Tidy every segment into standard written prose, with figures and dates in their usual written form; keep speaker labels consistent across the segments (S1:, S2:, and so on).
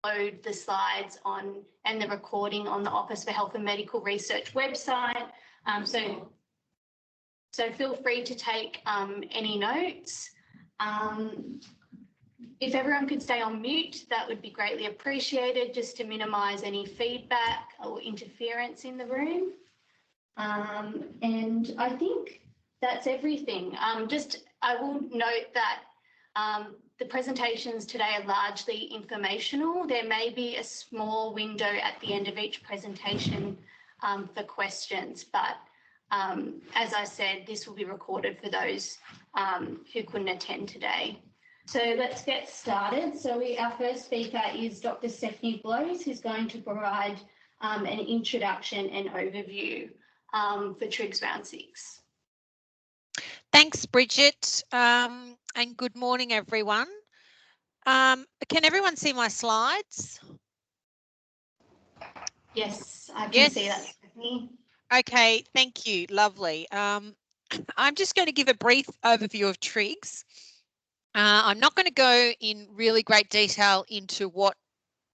S1: upload the slides on and the recording on the Office for Health and Medical Research website. So feel free to take any notes. If everyone could stay on mute, that would be greatly appreciated, just to minimise any feedback or interference in the room. And I think that's everything. I will note that the presentations today are largely informational. There may be a small window at the end of each presentation for questions, but as I said, this will be recorded for those who couldn't attend today. So let's get started. So our first speaker is Dr. Stephanie Blows, who's going to provide an introduction and overview for Triggs Round 6.
S2: Thanks, Bridget, and good morning, everyone. Can everyone see my slides?
S1: Yes, I can see that, Stephanie.
S2: Okay, thank you. Lovely. I'm just going to give a brief overview of Triggs. I'm not going to go in really great detail into what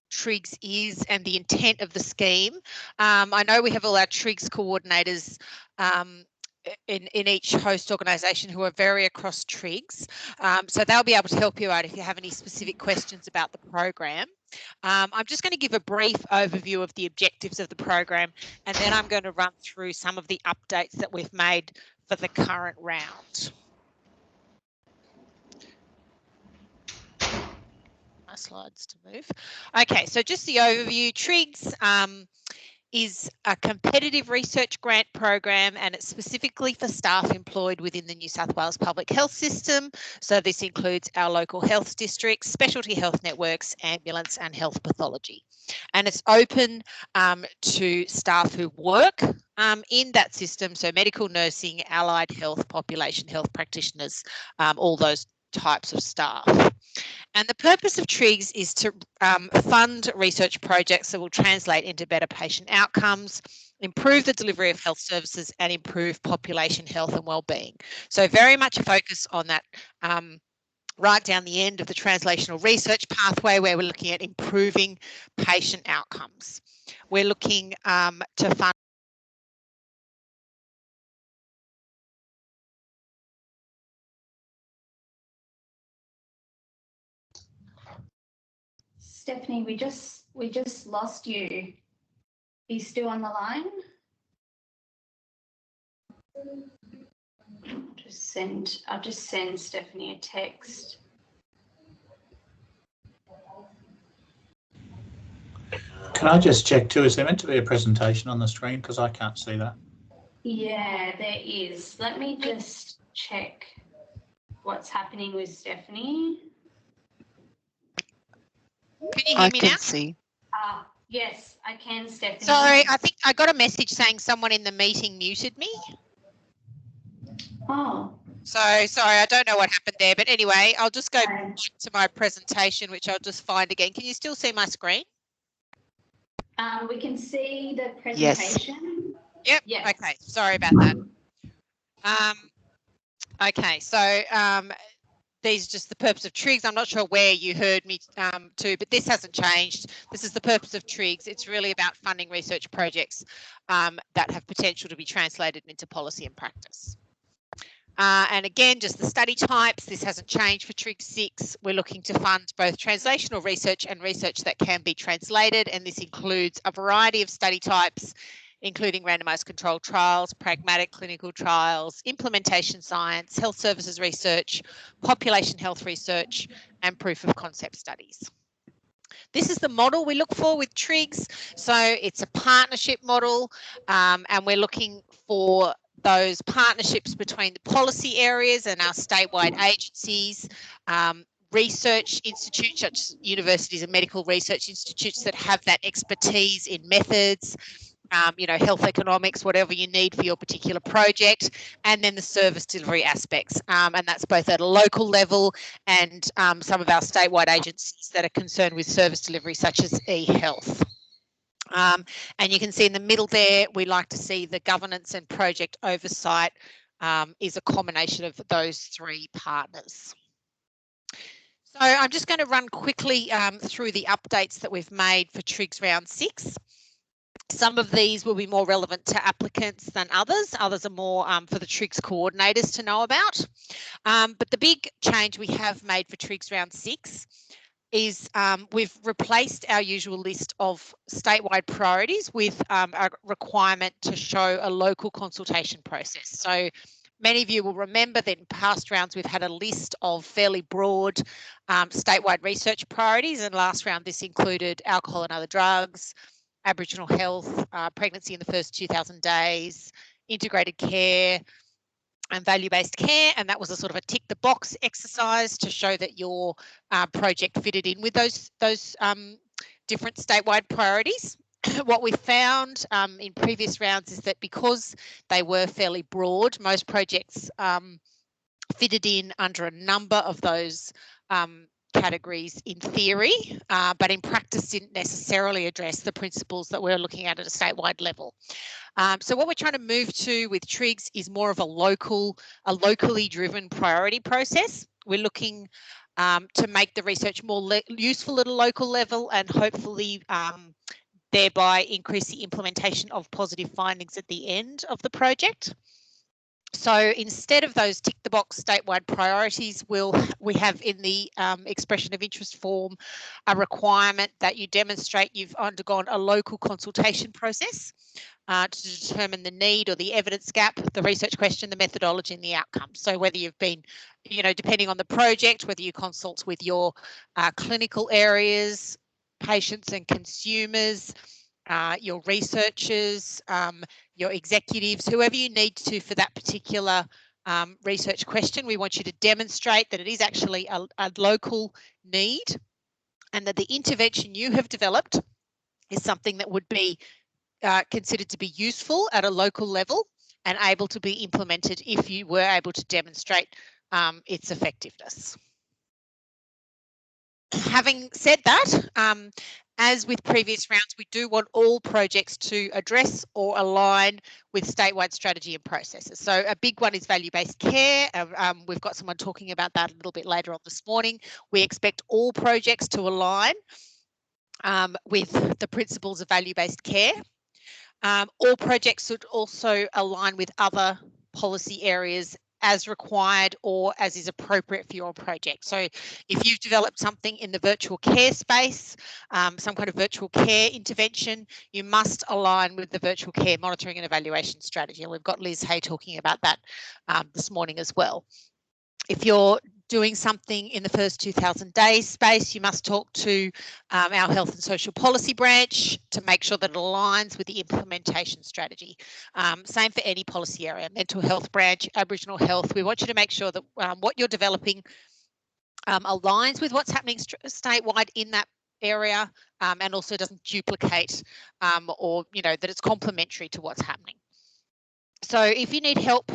S2: Triggs is and the intent of the scheme. I know we have all our Triggs coordinators in each host organisation who are very across Triggs, so they'll be able to help you out if you have any specific questions about the program. I'm just going to give a brief overview of the objectives of the program, and then I'm going to run through some of the updates that we've made for the current round. My slides to move. Okay, so just the overview. Triggs is a competitive research grant program, and it's specifically for staff employed within the New South Wales public health system. So this includes our local health districts, specialty health networks, ambulance and health pathology. And it's open to staff who work in that system, so medical, nursing, allied health, population health practitioners, all those types of staff. And the purpose of Triggs is to fund research projects that will translate into better patient outcomes, improve the delivery of health services and improve population health and wellbeing. So very much a focus on that right down the end of the translational research pathway, where we're looking at improving patient outcomes. We're looking to fund
S1: Stephanie, we just lost you. Are you still on the line? I'll just send Stephanie a text.
S3: Can I just check too, is there meant to be a presentation on the screen, because I can't see that?
S1: Yeah, there is. Let me just check what's happening with Stephanie.
S2: Can you hear me now?
S4: I can see.
S1: Yes, I can, Stephanie.
S2: Sorry, I think I got a message saying someone in the meeting muted me.
S1: Oh.
S2: So sorry, I don't know what happened there, but anyway, I'll just go back to my presentation, which I'll just find again. Can you still see my screen?
S1: We can see the presentation.
S2: Yep.
S1: Yes.
S2: Okay. Sorry about that. Okay. So these are just the purpose of Triggs. I'm not sure where you heard me to, but this hasn't changed. This is the purpose of Triggs. It's really about funding research projects that have potential to be translated into policy and practice. And again, just the study types. This hasn't changed for Triggs 6. We're looking to fund both translational research and research that can be translated, and this includes a variety of study types, including randomised controlled trials, pragmatic clinical trials, implementation science, health services research, population health research, and proof of concept studies. This is the model we look for with Triggs. So it's a partnership model, and we're looking for those partnerships between the policy areas and our statewide agencies, research institutes such as universities and medical research institutes that have that expertise in methods, you know, health economics, whatever you need for your particular project, and then the service delivery aspects. And that's both at a local level and some of our statewide agencies that are concerned with service delivery, such as Ehealth. And you can see in the middle there, we like to see the governance and project oversight is a combination of those three partners. So I'm just going to run quickly through the updates that we've made for Triggs round 6. Some of these will be more relevant to applicants than others. Others are more for the Triggs coordinators to know about. But the big change we have made for Triggs round 6 is we've replaced our usual list of statewide priorities with a requirement to show a local consultation process. So many of you will remember that in past rounds we've had a list of fairly broad statewide research priorities, and last round this included alcohol and other drugs, Aboriginal health, pregnancy in the first 2,000 days, integrated care, and value-based care, and that was a sort of a tick the box exercise to show that your project fitted in with those different statewide priorities. What we found in previous rounds is that because they were fairly broad, most projects fitted in under a number of those categories in theory, but in practice didn't necessarily address the principles that we're looking at a statewide level. So what we're trying to move to with Triggs is more of a locally driven priority process. We're looking to make the research more useful at a local level, and hopefully thereby increase the implementation of positive findings at the end of the project. So instead of those tick the box statewide priorities, we have in the expression of interest form a requirement that you demonstrate you've undergone a local consultation process to determine the need or the evidence gap, the research question, the methodology and the outcome. So whether you've been, depending on the project, whether you consult with your clinical areas, patients and consumers, your researchers, your executives, whoever you need to for that particular research question, we want you to demonstrate that it is actually a local need and that the intervention you have developed is something that would be considered to be useful at a local level and able to be implemented if you were able to demonstrate its effectiveness. Having said that, as with previous rounds, we do want all projects to address or align with statewide strategy and processes. So a big one is value-based care. We've got someone talking about that a little bit later on this morning. We expect all projects to align with the principles of value-based care. All projects should also align with other policy areas as required or as is appropriate for your project. So if you've developed something in the virtual care space, some kind of virtual care intervention, you must align with the virtual care monitoring and evaluation strategy. And we've got Liz Hay talking about that this morning as well. If you're doing something in the first 2,000 days space, you must talk to our health and social policy branch to make sure that it aligns with the implementation strategy. Same for any policy area, mental health branch, Aboriginal health. We want you to make sure that what you're developing aligns with what's happening statewide in that area and also doesn't duplicate or, that it's complementary to what's happening. So if you need help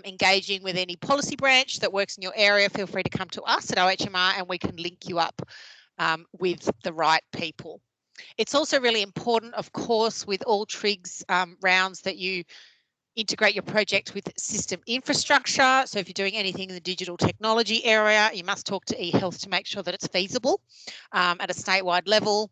S2: engaging with any policy branch that works in your area, feel free to come to us at OHMR and we can link you up with the right people. It's also really important, of course, with all Triggs rounds that you integrate your project with system infrastructure. So if you're doing anything in the digital technology area, you must talk to Ehealth to make sure that it's feasible at a statewide level.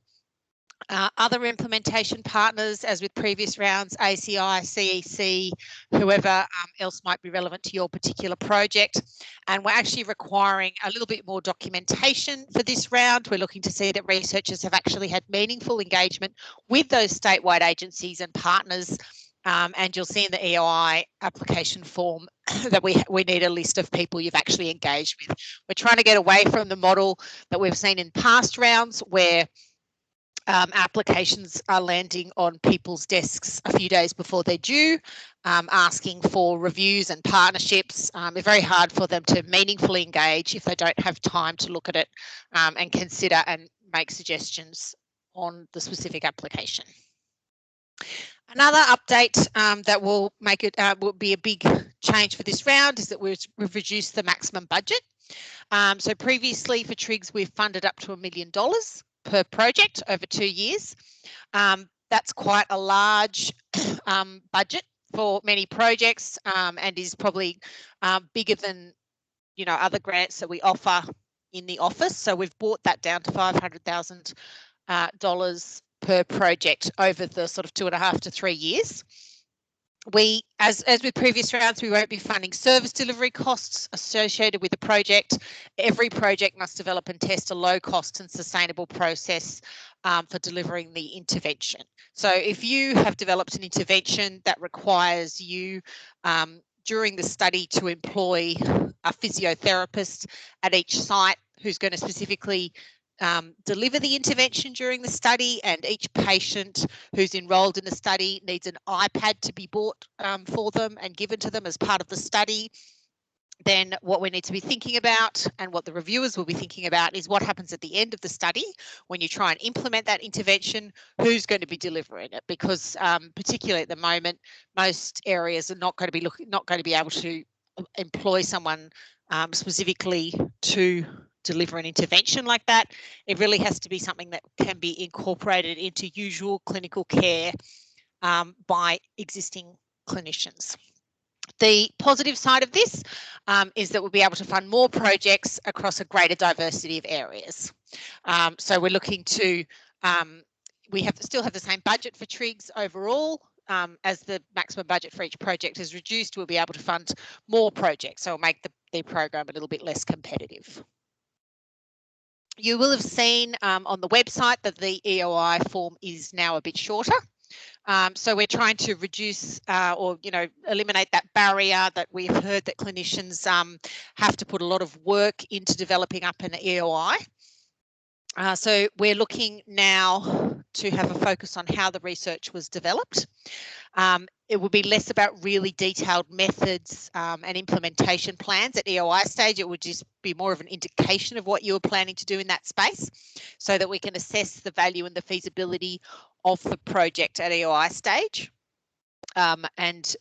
S2: Other implementation partners, as with previous rounds, ACI, CEC, whoever else might be relevant to your particular project. And we're actually requiring a little bit more documentation for this round. We're looking to see that researchers have actually had meaningful engagement with those statewide agencies and partners. And you'll see in the EOI application form that we need a list of people you've actually engaged with. We're trying to get away from the model that we've seen in past rounds where applications are landing on people's desks a few days before they're due, asking for reviews and partnerships. It's very hard for them to meaningfully engage if they don't have time to look at it and consider and make suggestions on the specific application. Another update that will make it will be a big change for this round is that we've reduced the maximum budget. So previously for Triggs, we've funded up to $1 million per project over 2 years. That's quite a large budget for many projects and is probably bigger than other grants that we offer in the office. So we've brought that down to $500,000 per project over the sort of 2.5 to 3 years. We, as with previous rounds, we won't be funding service delivery costs associated with the project. Every project must develop and test a low cost and sustainable process for delivering the intervention. So if you have developed an intervention that requires you during the study to employ a physiotherapist at each site who's going to specifically deliver the intervention during the study, and each patient who's enrolled in the study needs an iPad to be bought for them and given to them as part of the study, then what we need to be thinking about, and what the reviewers will be thinking about, is what happens at the end of the study when you try and implement that intervention. Who's going to be delivering it? Because particularly at the moment, most areas are not going to be able to employ someone specifically to deliver an intervention like that. It really has to be something that can be incorporated into usual clinical care by existing clinicians. The positive side of this is that we'll be able to fund more projects across a greater diversity of areas. So we're looking to, we still have the same budget for Triggs overall. As the maximum budget for each project is reduced, we'll be able to fund more projects. So it'll make the program a little bit less competitive. You will have seen on the website that the EOI form is now a bit shorter. So we're trying to reduce or eliminate that barrier that we've heard that clinicians have to put a lot of work into developing up an EOI. So we're looking now to have a focus on how the research was developed. It will be less about really detailed methods and implementation plans at EOI stage. It would just be more of an indication of what you were planning to do in that space, so that we can assess the value and the feasibility of the project at EOI stage, and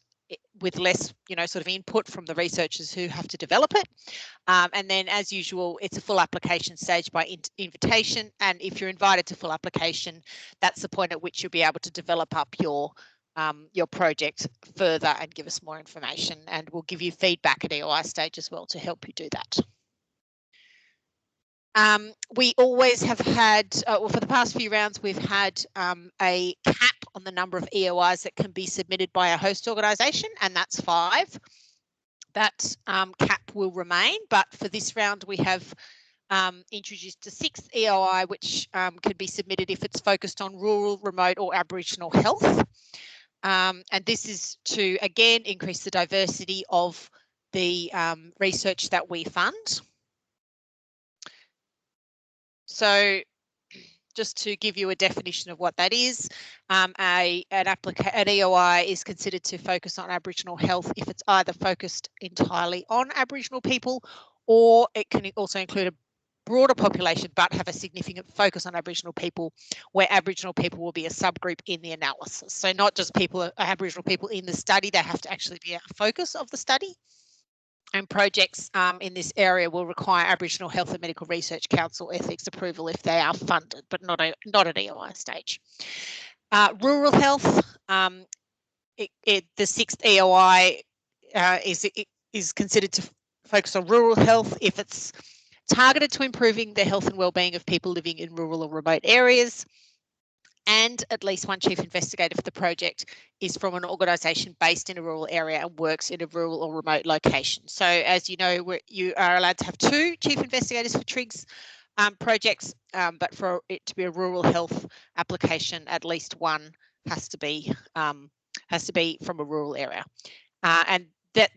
S2: with less, sort of input from the researchers who have to develop it. And then, as usual, it's a full application stage by invitation. And if you're invited to full application, that's the point at which you'll be able to develop up your project further and give us more information. And we'll give you feedback at EOI stage as well to help you do that. We always have had, for the past few rounds, we've had a cap on the number of EOIs that can be submitted by a host organisation, and that's 5. That cap will remain, but for this round we have introduced a 6th EOI, which can be submitted if it's focused on rural, remote or Aboriginal health. And this is to, again, increase the diversity of the research that we fund. So just to give you a definition of what that is, an EOI is considered to focus on Aboriginal health if it's either focused entirely on Aboriginal people, or it can also include a broader population but have a significant focus on Aboriginal people, where Aboriginal people will be a subgroup in the analysis. So not just Aboriginal people in the study, they have to actually be a focus of the study. And projects in this area will require Aboriginal Health and Medical Research Council ethics approval if they are funded, but not at EOI stage. Rural health, the 6th EOI is considered to focus on rural health if it's targeted to improving the health and wellbeing of people living in rural or remote areas, and at least one chief investigator for the project is from an organisation based in a rural area and works in a rural or remote location. So as you know, you are allowed to have 2 chief investigators for Triggs projects, but for it to be a rural health application, at least one has to be from a rural area. And that,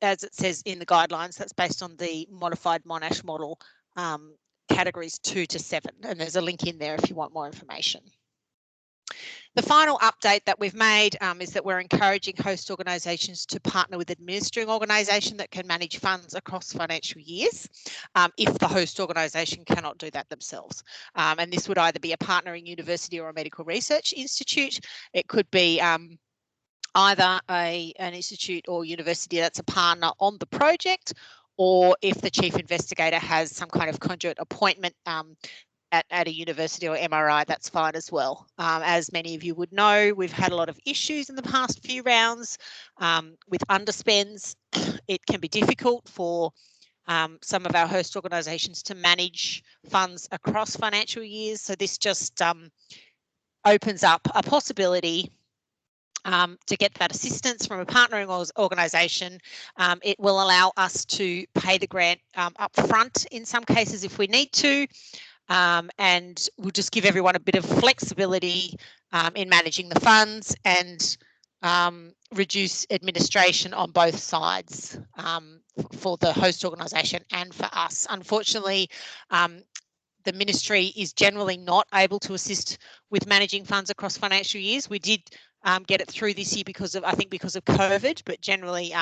S2: as it says in the guidelines, that's based on the modified Monash model, categories 2 to 7, and there's a link in there if you want more information. The final update that we've made is that we're encouraging host organisations to partner with administering organisation that can manage funds across financial years if the host organisation cannot do that themselves. And this would either be a partnering university or a medical research institute. It could be either an institute or university that's a partner on the project, or if the chief investigator has some kind of conduit appointment at a university or MRI, that's fine as well. As many of you would know, we've had a lot of issues in the past few rounds with underspends. It can be difficult for some of our host organisations to manage funds across financial years. So this just opens up a possibility to get that assistance from a partnering organisation. It will allow us to pay the grant up front in some cases if we need to, and we'll just give everyone a bit of flexibility in managing the funds and reduce administration on both sides for the host organisation and for us. Unfortunately, the ministry is generally not able to assist with managing funds across financial years. We did get it through this year because of COVID, but generally,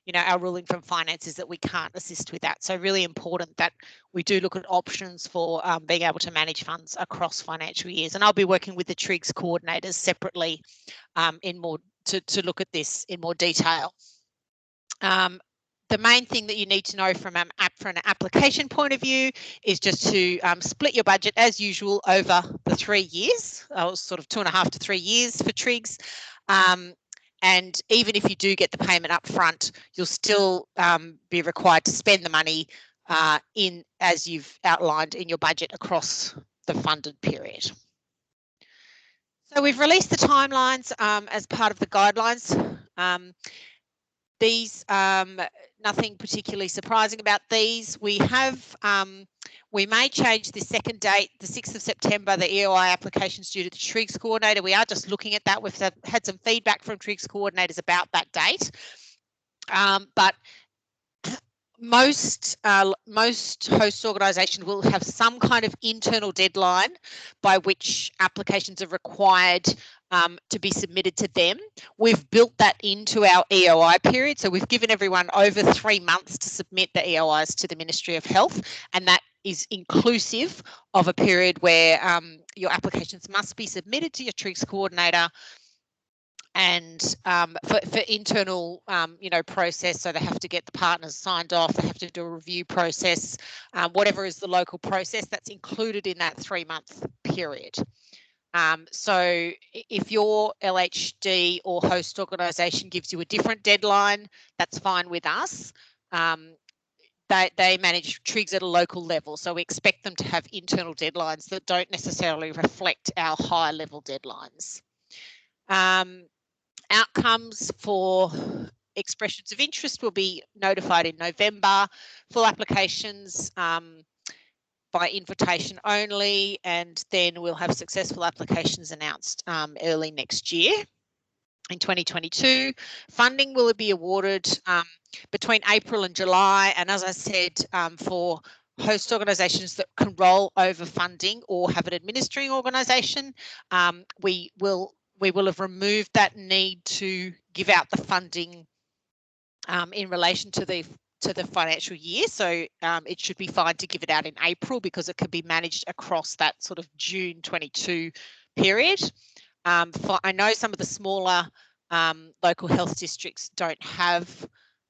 S2: you know, our ruling from finance is that we can't assist with that. So really important that we do look at options for being able to manage funds across financial years. And I'll be working with the Triggs coordinators separately to look at this in more detail. The main thing that you need to know from an application point of view is just to split your budget as usual over the 3 years, sort of 2.5 to 3 years for Triggs. And even if you do get the payment up front, you'll still be required to spend the money as you've outlined in your budget across the funded period. So we've released the timelines as part of the guidelines. These, nothing particularly surprising about these. We may change the second date, the 6th of September, the EOI applications due to the Triggs coordinator. We are just looking at that. We've had some feedback from Triggs coordinators about that date. But most host organisations will have some kind of internal deadline by which applications are required to be submitted to them. We've built that into our EOI period, so we've given everyone over 3 months to submit the EOIs to the Ministry of Health, and that is inclusive of a period where your applications must be submitted to your Triggs coordinator and for internal process, so they have to get the partners signed off, they have to do a review process, whatever is the local process that's included in that 3-month period. So if your LHD or host organisation gives you a different deadline, that's fine with us. They manage Triggs at a local level, so we expect them to have internal deadlines that don't necessarily reflect our high level deadlines. Outcomes for expressions of interest will be notified in November. Full applications by invitation only, and then we'll have successful applications announced early next year. In 2022, funding will be awarded between April and July, and as I said, for host organisations that can roll over funding or have an administering organisation, we will have removed that need to give out the funding in relation to the financial year. So it should be fine to give it out in April because it can be managed across that sort of June 22 period. I know some of the smaller local health districts don't have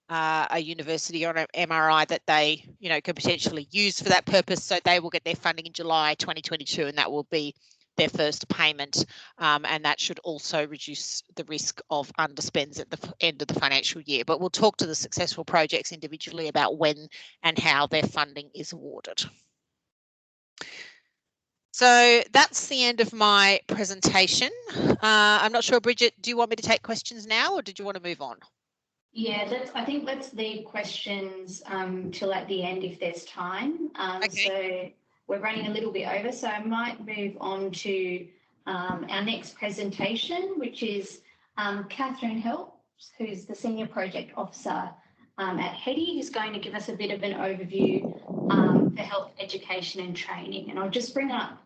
S2: a university or an MRI that they can potentially use for that purpose, so they will get their funding in July 2022, and that will be their first payment, and that should also reduce the risk of underspends at the end of the financial year. But we'll talk to the successful projects individually about when and how their funding is awarded. So that's the end of my presentation. I'm not sure, Bridget, do you want me to take questions now, or did you want to move on?
S1: Yeah, I think let's leave questions till at the end if there's time.
S2: Okay.
S1: So we're running a little bit over, so I might move on to our next presentation, which is Catherine Helps, who's the Senior Project Officer at HEDI, who's going to give us a bit of an overview for health education and training. And I'll just bring up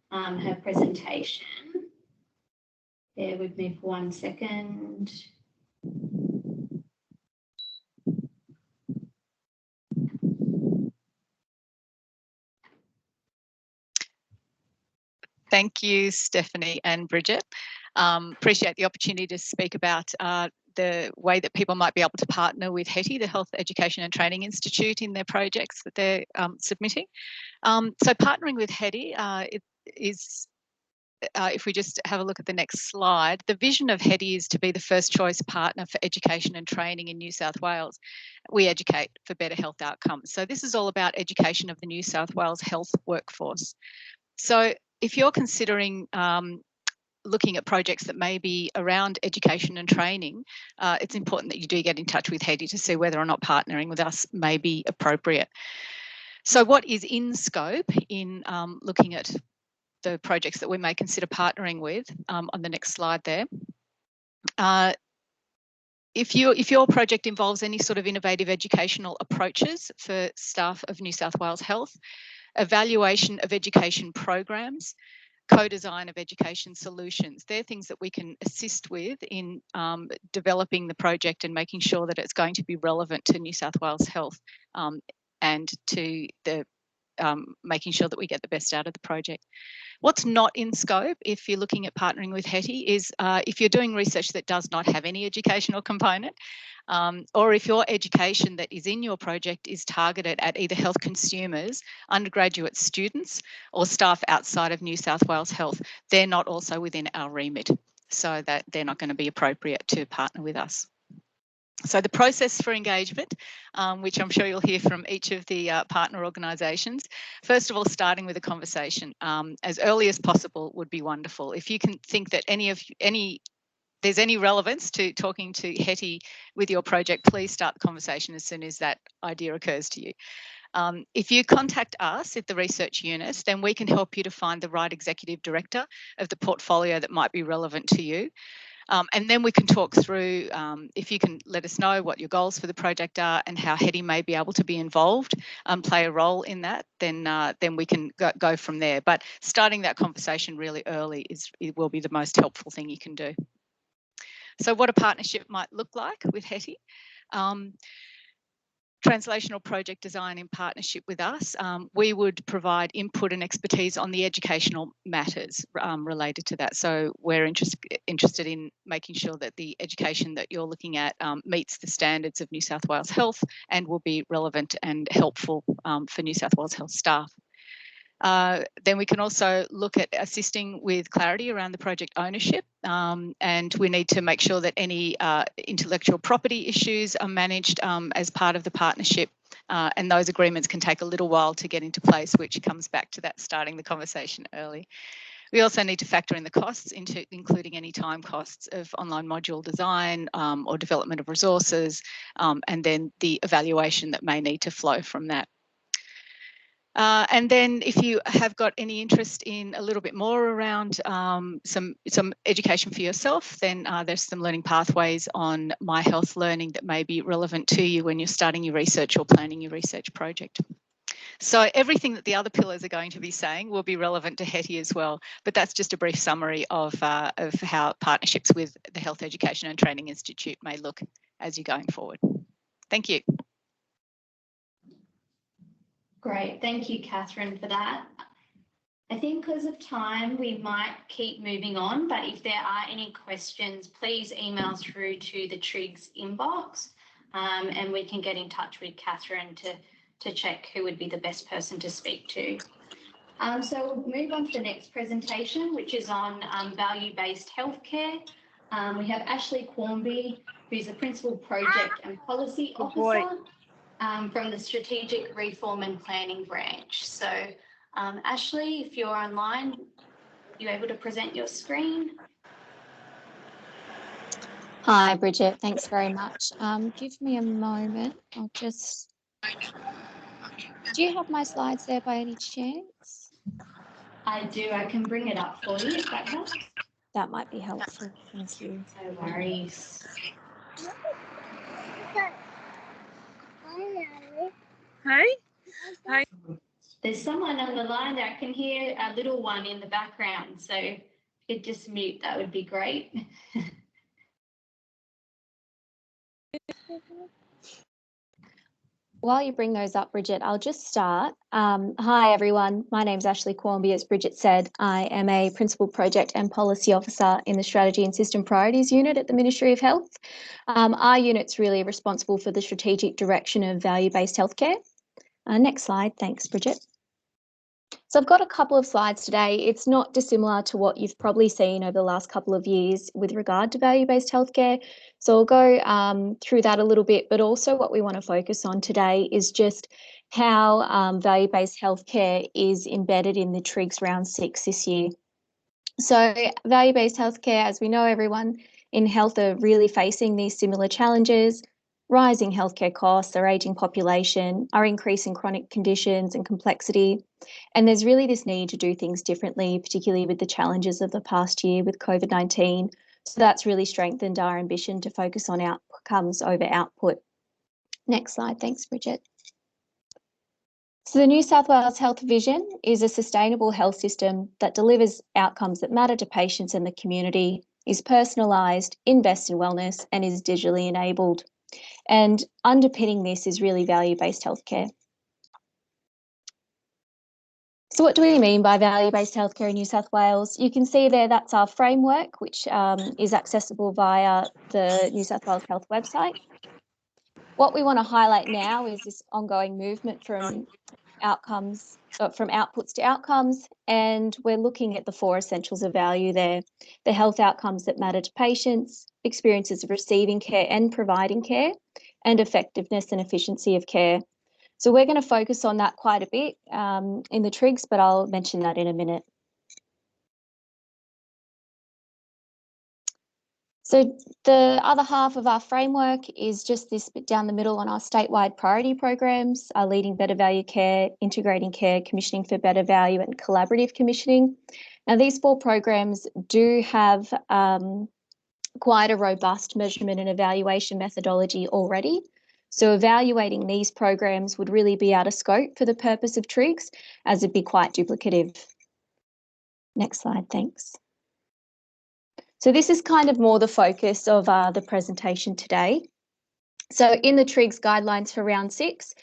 S1: her presentation. Bear with me for 1 second.
S4: Thank you, Stephanie and Bridget. Appreciate the opportunity to speak about the way that people might be able to partner with HETI, the Health Education and Training Institute, in their projects that they're submitting. So partnering with HETI is if we just have a look at the next slide, the vision of HETI is to be the first choice partner for education and training in New South Wales. We educate for better health outcomes. So this is all about education of the New South Wales health workforce. So if you're considering looking at projects that may be around education and training, it's important that you do get in touch with HETI to see whether or not partnering with us may be appropriate. So what is in scope in looking at the projects that we may consider partnering with, on the next slide there. If your project involves any sort of innovative educational approaches for staff of New South Wales Health, evaluation of education programs, co-design of education solutions, they're things that we can assist with in developing the project and making sure that it's going to be relevant to New South Wales Health, and to the making sure that we get the best out of the project. What's not in scope, if you're looking at partnering with HETI, is if you're doing research that does not have any educational component, or if your education that is in your project is targeted at either health consumers, undergraduate students, or staff outside of New South Wales Health, they're not also within our remit, so that they're not going to be appropriate to partner with us. So the process for engagement, which I'm sure you'll hear from each of the partner organisations, first of all, starting with a conversation as early as possible would be wonderful. If you can think that there's any relevance to talking to HETI with your project, please start the conversation as soon as that idea occurs to you. If you contact us at the research unit, then we can help you to find the right executive director of the portfolio that might be relevant to you. And then we can talk through, if you can let us know what your goals for the project are and how HETI may be able to be involved, play a role in that, then we can go from there. But starting that conversation really early will be the most helpful thing you can do. So what a partnership might look like with HETI. Translational project design in partnership with us, we would provide input and expertise on the educational matters related to that. So we're interested in making sure that the education that you're looking at meets the standards of New South Wales Health and will be relevant and helpful for New South Wales Health staff. Then we can also look at assisting with clarity around the project ownership, and we need to make sure that any intellectual property issues are managed as part of the partnership, and those agreements can take a little while to get into place, which comes back to that starting the conversation early. We also need to factor in the costs, including any time costs of online module design or development of resources, and then the evaluation that may need to flow from that. And then if you have got any interest in a little bit more around some education for yourself, then there's some learning pathways on My Health Learning that may be relevant to you when you're starting your research or planning your research project. So everything that the other pillars are going to be saying will be relevant to HETI as well, but that's just a brief summary of how partnerships with the Health Education and Training Institute may look as you're going forward. Thank you.
S1: Great, thank you, Catherine, for that. I think because of time, we might keep moving on, but if there are any questions, please email through to the Triggs inbox, and we can get in touch with Catherine to check who would be the best person to speak to. So we'll move on to the next presentation, which is on value-based healthcare. We have Aci Clinical, who's the Principal Project and Policy Officer from the Strategic Reform and Planning Branch. So Aci, if you're online, you're able to present your screen.
S5: Hi, Bridget. Thanks very much. Give me a moment. I'll just... Do you have my slides there by any chance?
S1: I do. I can bring it up for you if that helps.
S5: That might be helpful. Thank you.
S1: No worries.
S6: Hi. Hi.
S1: There's someone on the line there. I can hear a little one in the background. So if you could just mute, that would be great.
S5: While you bring those up, Bridget, I'll just start. Hi, everyone. My name's Aci Clinical. As Bridget said, I am a Principal Project and Policy Officer in the Strategy and System Priorities Unit at the Ministry of Health. Our unit's really responsible for the strategic direction of value-based healthcare. Next slide. Thanks, Bridget. So I've got a couple of slides today. It's not dissimilar to what you've probably seen over the last couple of years with regard to value-based healthcare. So I'll go through that a little bit, but also what we want to focus on today is just how value-based healthcare is embedded in the Triggs round 6 this year. So value-based healthcare, as we know, everyone in health are really facing these similar challenges: rising healthcare costs, our ageing population, our increasing chronic conditions and complexity. And there's really this need to do things differently, particularly with the challenges of the past year with COVID-19. So that's really strengthened our ambition to focus on outcomes over output. Next slide. Thanks, Bridget. So the New South Wales Health Vision is a sustainable health system that delivers outcomes that matter to patients and the community, is personalised, invests in wellness, and is digitally enabled. And underpinning this is really value-based healthcare. So what do we mean by value-based healthcare in New South Wales? You can see there that's our framework, which is accessible via the New South Wales Health website. What we want to highlight now is this ongoing movement from outputs to outcomes, and we're looking at the 4 essentials of value there: the health outcomes that matter to patients, experiences of receiving care and providing care, and effectiveness and efficiency of care. So we're going to focus on that quite a bit in the Triggs, but I'll mention that in a minute. So the other half of our framework is just this bit down the middle on our statewide priority programs: leading better value care, integrating care, commissioning for better value, and collaborative commissioning. Now, these 4 programs do have quite a robust measurement and evaluation methodology already. So evaluating these programs would really be out of scope for the purpose of Triggs, as it'd be quite duplicative. Next slide, thanks. So this is kind of more the focus of the presentation today. So in the Triggs guidelines for round 6,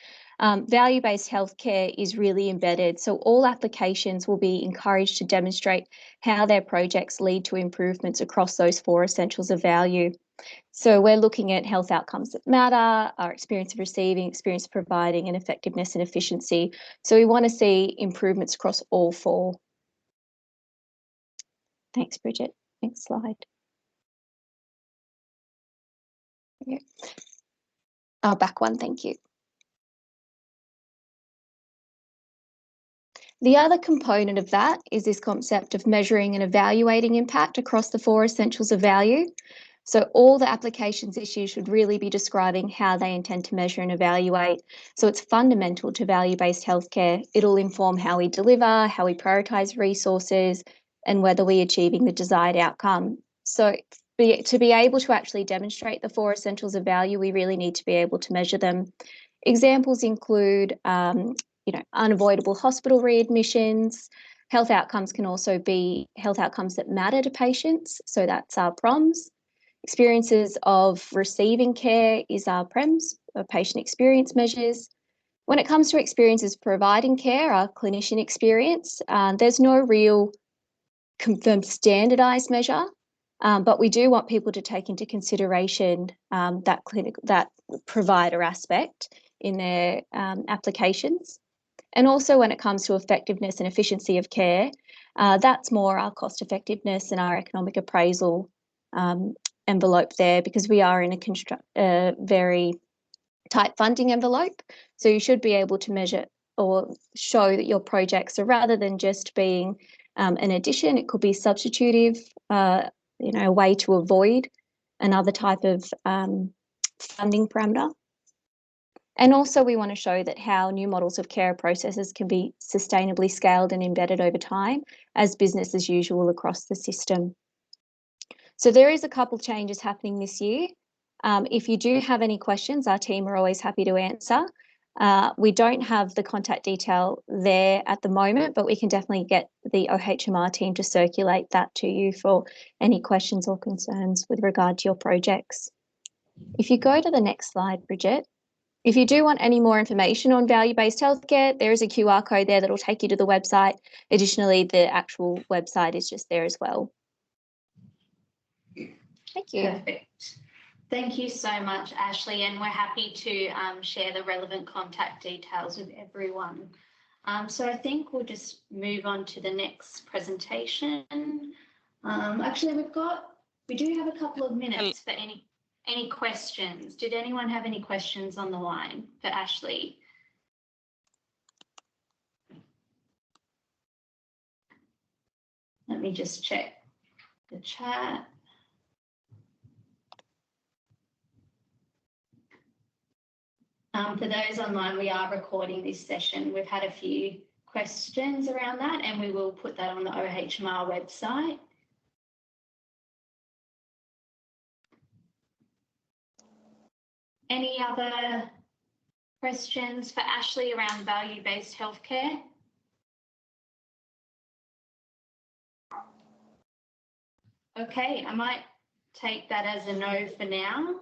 S5: value-based healthcare is really embedded. So all applications will be encouraged to demonstrate how their projects lead to improvements across those 4 essentials of value. So we're looking at health outcomes that matter, our experience of receiving, experience of providing, and effectiveness and efficiency. So we want to see improvements across all 4. Thanks, Bridget. Next slide. Yeah. Oh, back one, thank you. The other component of that is this concept of measuring and evaluating impact across the 4 essentials of value. So all the applications issues should really be describing how they intend to measure and evaluate. So it's fundamental to value-based healthcare. It'll inform how we deliver, how we prioritise resources, and whether we're achieving the desired outcome. So to be able to actually demonstrate the 4 essentials of value, we really need to be able to measure them. Examples include unavoidable hospital readmissions. Health outcomes can also be health outcomes that matter to patients. So that's our PROMs. Experiences of receiving care is our PREMs, or patient experience measures. When it comes to experiences providing care, our clinician experience, there's no real confirmed standardised measure, but we do want people to take into consideration that provider aspect in their applications. And also when it comes to effectiveness and efficiency of care, that's more our cost effectiveness and our economic appraisal envelope there, because we are in a very tight funding envelope. So you should be able to measure or show that your projects are, rather than just being an addition, it could be substitutive, a way to avoid another type of funding parameter. And also we want to show that how new models of care processes can be sustainably scaled and embedded over time as business as usual across the system. So there is a couple changes happening this year. If you do have any questions, our team are always happy to answer. We don't have the contact detail there at the moment, but we can definitely get the OHMR team to circulate that to you for any questions or concerns with regard to your projects. If you go to the next slide, Bridget, if you do want any more information on value-based healthcare, there is a QR code there that will take you to the website. Additionally, the actual website is just there as well. Thank you.
S1: Perfect. Thank you so much, Ashley, and we're happy to share the relevant contact details with everyone. So I think we'll just move on to the next presentation. Actually, we do have a couple of minutes for any questions. Did anyone have any questions on the line for Ashley? Let me just check the chat. For those online, we are recording this session. We've had a few questions around that, and we will put that on the OHMR website. Any other questions for Ashley around value-based healthcare? Okay, I might take that as a no for now.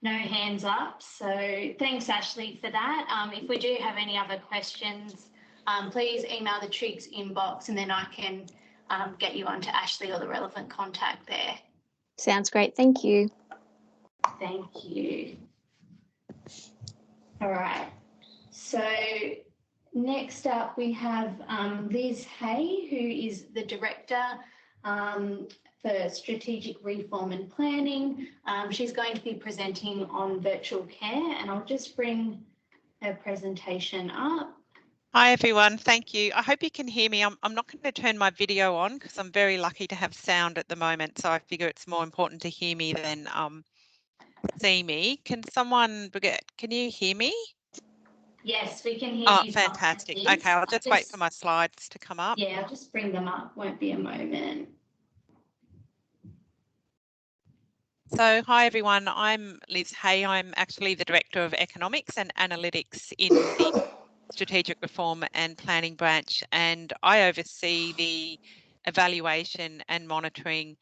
S1: No hands up. So thanks, Ashley, for that. If we do have any other questions, please email the Triggs inbox and then I can get you onto Ashley or the relevant contact there.
S5: Sounds great. Thank you.
S1: Thank you. All right. So next up we have Liz Hay, who is the Director for Strategic Reform and Planning. She's going to be presenting on virtual care, and I'll just bring her presentation up.
S7: Hi everyone, thank you. I hope you can hear me. I'm not going to turn my video on because I'm very lucky to have sound at the moment, so I figure it's more important to hear me than see me. Can you hear me?
S1: Yes, we can hear you.
S7: Oh, fantastic. Okay, I'll just wait for my slides to come up.
S1: Yeah, I'll just bring them up. Won't be a moment.
S7: So hi everyone, I'm Liz Hay. I'm actually the Director of Economics and Analytics in the Strategic Reform and Planning branch, and I oversee the evaluation and monitoring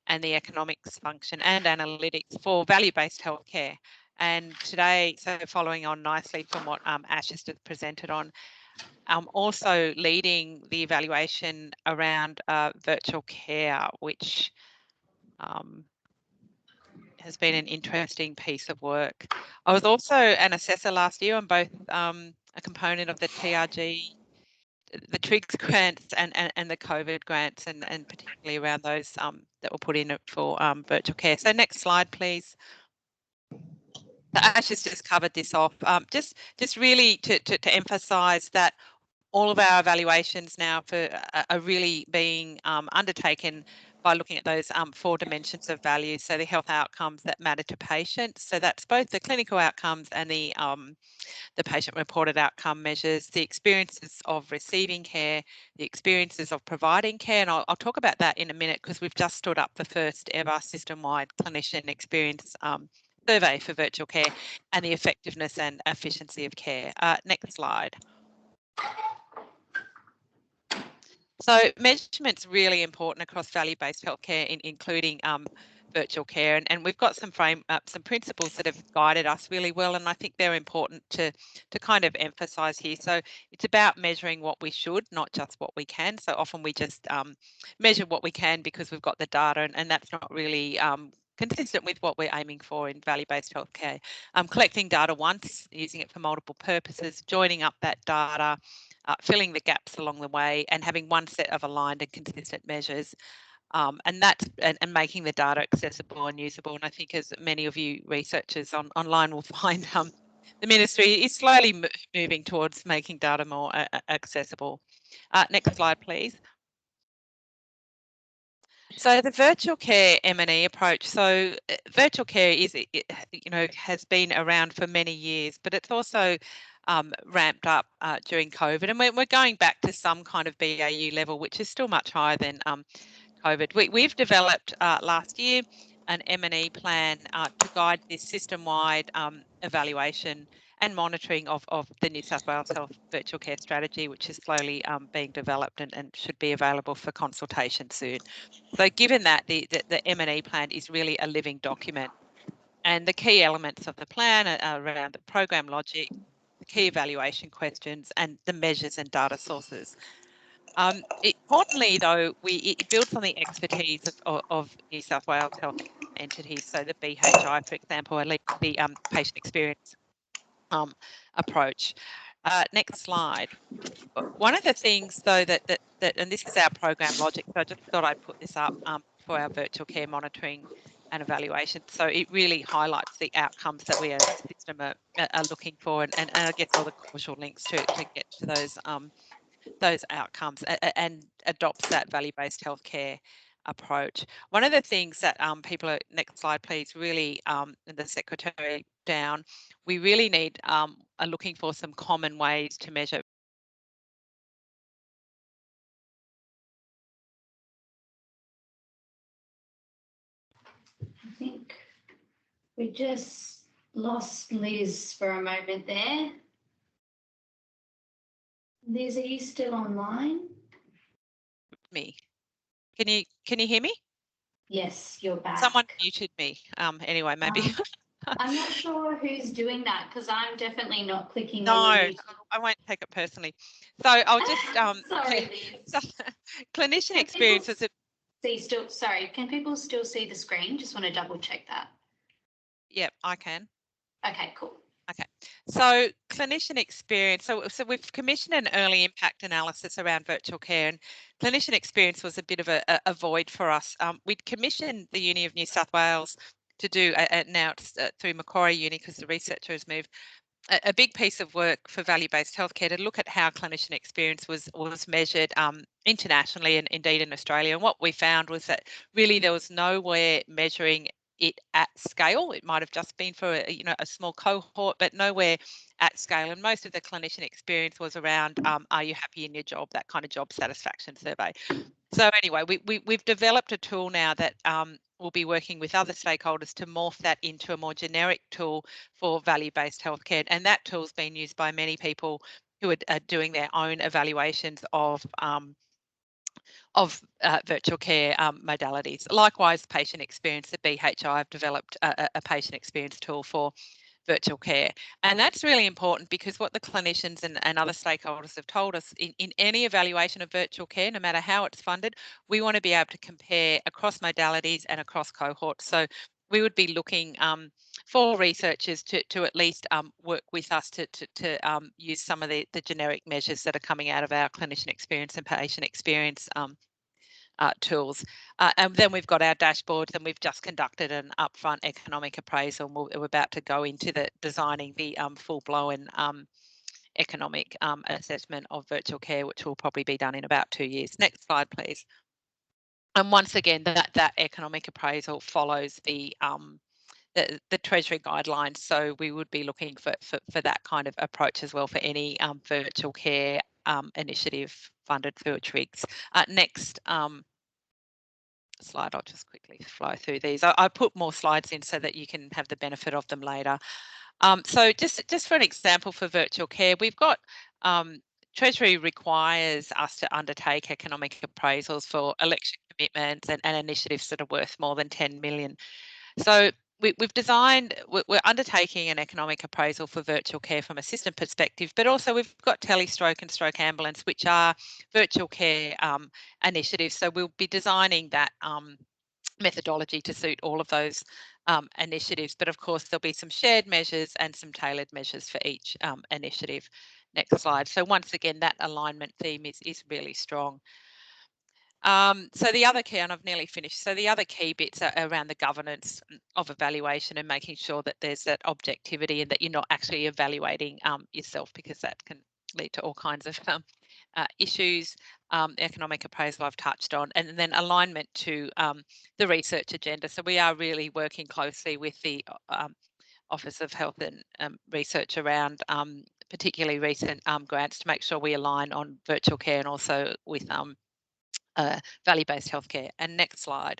S7: and the economics function and analytics for value-based healthcare. And today, so following on nicely from what Ash has just presented on, I'm also leading the evaluation around virtual care, which has been an interesting piece of work. I was also an assessor last year on both a component of the TRG, the Triggs grants and the COVID grants, and particularly around those that were put in for virtual care. So next slide, please. So Ash has just covered this off. Just really to emphasise that all of our evaluations now are really being undertaken by looking at those 4 dimensions of value. So the health outcomes that matter to patients. So that's both the clinical outcomes and the patient-reported outcome measures, the experiences of receiving care, the experiences of providing care, and I'll talk about that in a minute because we've just stood up the first ever system-wide clinician experience survey for virtual care, and the effectiveness and efficiency of care. Next slide. So measurement's really important across value-based healthcare, including virtual care, and we've got some principles that have guided us really well, and I think they're important to kind of emphasise here. So it's about measuring what we should, not just what we can. So often we just measure what we can because we've got the data, and that's not really consistent with what we're aiming for in value-based healthcare. Collecting data once, using it for multiple purposes, joining up that data, filling the gaps along the way, and having one set of aligned and consistent measures, and making the data accessible and usable. And I think, as many of you researchers online will find, the ministry is slowly moving towards making data more accessible. Next slide, please. So the virtual care M&E approach. So virtual care has been around for many years, but it's also ramped up during COVID, and we're going back to some kind of BAU level, which is still much higher than COVID. We've developed last year an M&E plan to guide this system-wide evaluation and monitoring of the New South Wales Health Virtual Care Strategy, which is slowly being developed and should be available for consultation soon. So given that the M&E plan is really a living document, and the key elements of the plan are around the program logic, the key evaluation questions, and the measures and data sources. Importantly, though, it builds on the expertise of New South Wales health entities. So the BHI, for example, the patient experience approach. Next slide. One of the things, though, that and this is our program logic, so I just thought I'd put this up for our virtual care monitoring and evaluation. So it really highlights the outcomes that we as a system are looking for, and I guess all the causal links to get to those outcomes, and adopts that value-based healthcare approach. One of the things that people are, next slide please, really, and the secretary down, we really need are looking for some common ways to measure.
S1: I think we just lost Liz for a moment there. Liz, are you still online?
S7: Me. Can you hear me?
S1: Yes, you're back.
S7: Someone muted me. Anyway, maybe.
S1: I'm not sure who's doing that because I'm definitely not clicking
S7: No,
S1: on the mute.
S7: I won't take it personally. So I'll just
S1: Sorry,
S7: so,
S1: Liz.
S7: Clinician Experiences.
S1: Can people still see the screen? Just want to double check that.
S7: Yep, I can.
S1: Okay, cool.
S7: Okay, so Clinician Experience. So we've commissioned an early impact analysis around virtual care, and Clinician Experience was a bit of a void for us. We'd commissioned the Uni of New South Wales to do, now it's through Macquarie Uni because the researcher has moved, a big piece of work for value-based healthcare to look at how clinician experience was measured internationally and indeed in Australia. And what we found was that really there was nowhere measuring it at scale. It might have just been for a small cohort, but nowhere at scale. And most of the clinician experience was around, are you happy in your job? That kind of job satisfaction survey. So anyway, we've developed a tool now that we'll be working with other stakeholders to morph that into a more generic tool for value-based healthcare. And that tool's been used by many people who are doing their own evaluations of virtual care modalities. Likewise, patient experience at BHI have developed a patient experience tool for virtual care. And that's really important because what the clinicians and other stakeholders have told us, in any evaluation of virtual care, no matter how it's funded, we want to be able to compare across modalities and across cohorts. So we would be looking for researchers to at least work with us to use some of the generic measures that are coming out of our clinician experience and patient experience tools. And then we've got our dashboards, and we've just conducted an upfront economic appraisal. And we're about to go into the designing the full-blown economic assessment of virtual care, which will probably be done in about 2 years. Next slide, please. And once again, that economic appraisal follows the Treasury guidelines. So we would be looking for that kind of approach as well for any virtual care initiative funded through Triggs. Next slide, I'll just quickly fly through these. I put more slides in so that you can have the benefit of them later. So just for an example for virtual care, we've got Treasury requires us to undertake economic appraisals for election commitments and initiatives that are worth more than 10 million. So we're undertaking an economic appraisal for virtual care from a system perspective, but also we've got telestroke and stroke ambulance, which are virtual care initiatives. So we'll be designing that methodology to suit all of those initiatives. But of course, there'll be some shared measures and some tailored measures for each initiative. Next slide. So once again, that alignment theme is really strong. So the other key, and I've nearly finished, so the other key bits are around the governance of evaluation and making sure that there's that objectivity and that you're not actually evaluating yourself, because that can lead to all kinds of issues. Economic appraisal I've touched on, and then alignment to the research agenda. So we are really working closely with the Office of Health and Research around particularly recent grants to make sure we align on virtual care and also with value-based healthcare. And next slide.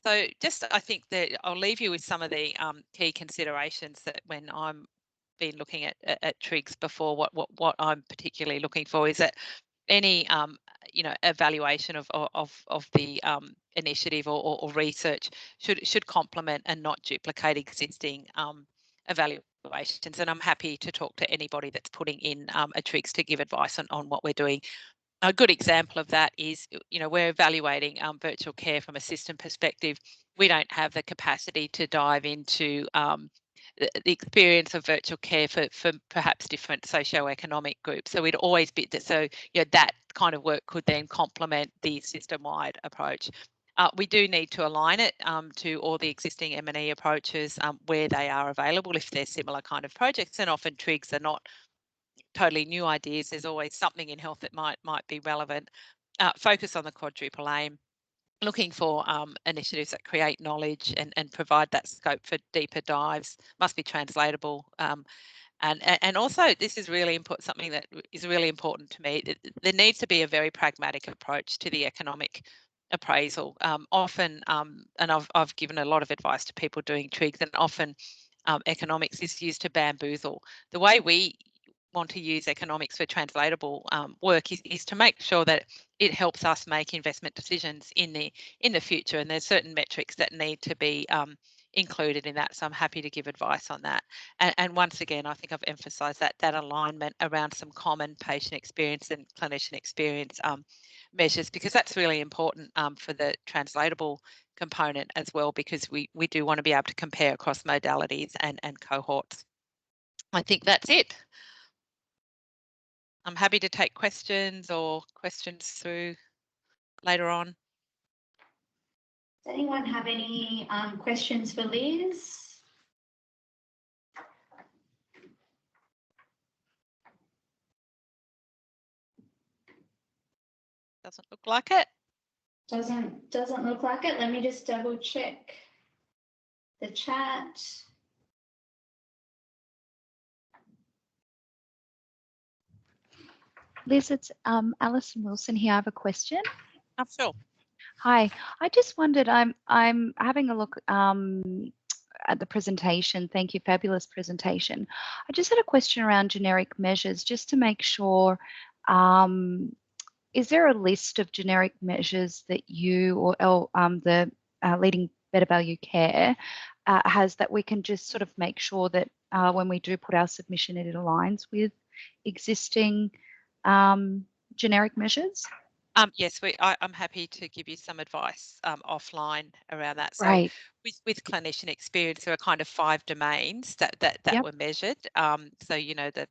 S7: So just, I think that I'll leave you with some of the key considerations that when I'm been looking at Triggs before, what I'm particularly looking for is that any evaluation of the initiative or research should complement and not duplicate existing evaluations. And I'm happy to talk to anybody that's putting in a Triggs to give advice on what we're doing. A good example of that is, we're evaluating virtual care from a system perspective. We don't have the capacity to dive into the experience of virtual care for perhaps different socioeconomic groups. So we'd always be so that kind of work could then complement the system-wide approach. We do need to align it to all the existing M&E approaches where they are available if they're similar kind of projects, and often Triggs are not totally new ideas. There's always something in health that might be relevant. Focus on the quadruple aim, looking for initiatives that create knowledge and provide that scope for deeper dives, must be translatable. And also, this is really important, something that is really important to me. There needs to be a very pragmatic approach to the economic appraisal. Often, and I've given a lot of advice to people doing Triggs, and often economics is used to bamboozle. The way we want to use economics for translatable work is to make sure that it helps us make investment decisions in the future, and there's certain metrics that need to be included in that. So I'm happy to give advice on that. And once again, I think I've emphasised that alignment around some common patient experience and clinician experience measures, because that's really important for the translatable component as well, because we do want to be able to compare across modalities and cohorts. I think that's it. I'm happy to take questions through later on.
S1: Does anyone have any questions for Liz?
S7: Doesn't look like it.
S1: Doesn't look like it. Let me just double check the chat.
S8: Liz, it's Alison Wilson here. I have a question.
S7: Oh, sure.
S8: Hi, I just wondered, I'm having a look at the presentation. Thank you, fabulous presentation. I just had a question around generic measures, just to make sure, is there a list of generic measures that you or the Leading Better Value Care has, that we can just sort of make sure that when we do put our submission, it aligns with existing generic measures?
S7: Yes, I'm happy to give you some advice offline around that. So
S8: Right.
S7: with Clinician Experience, there are kind of 5 domains that
S8: Yep.
S7: were measured. So, the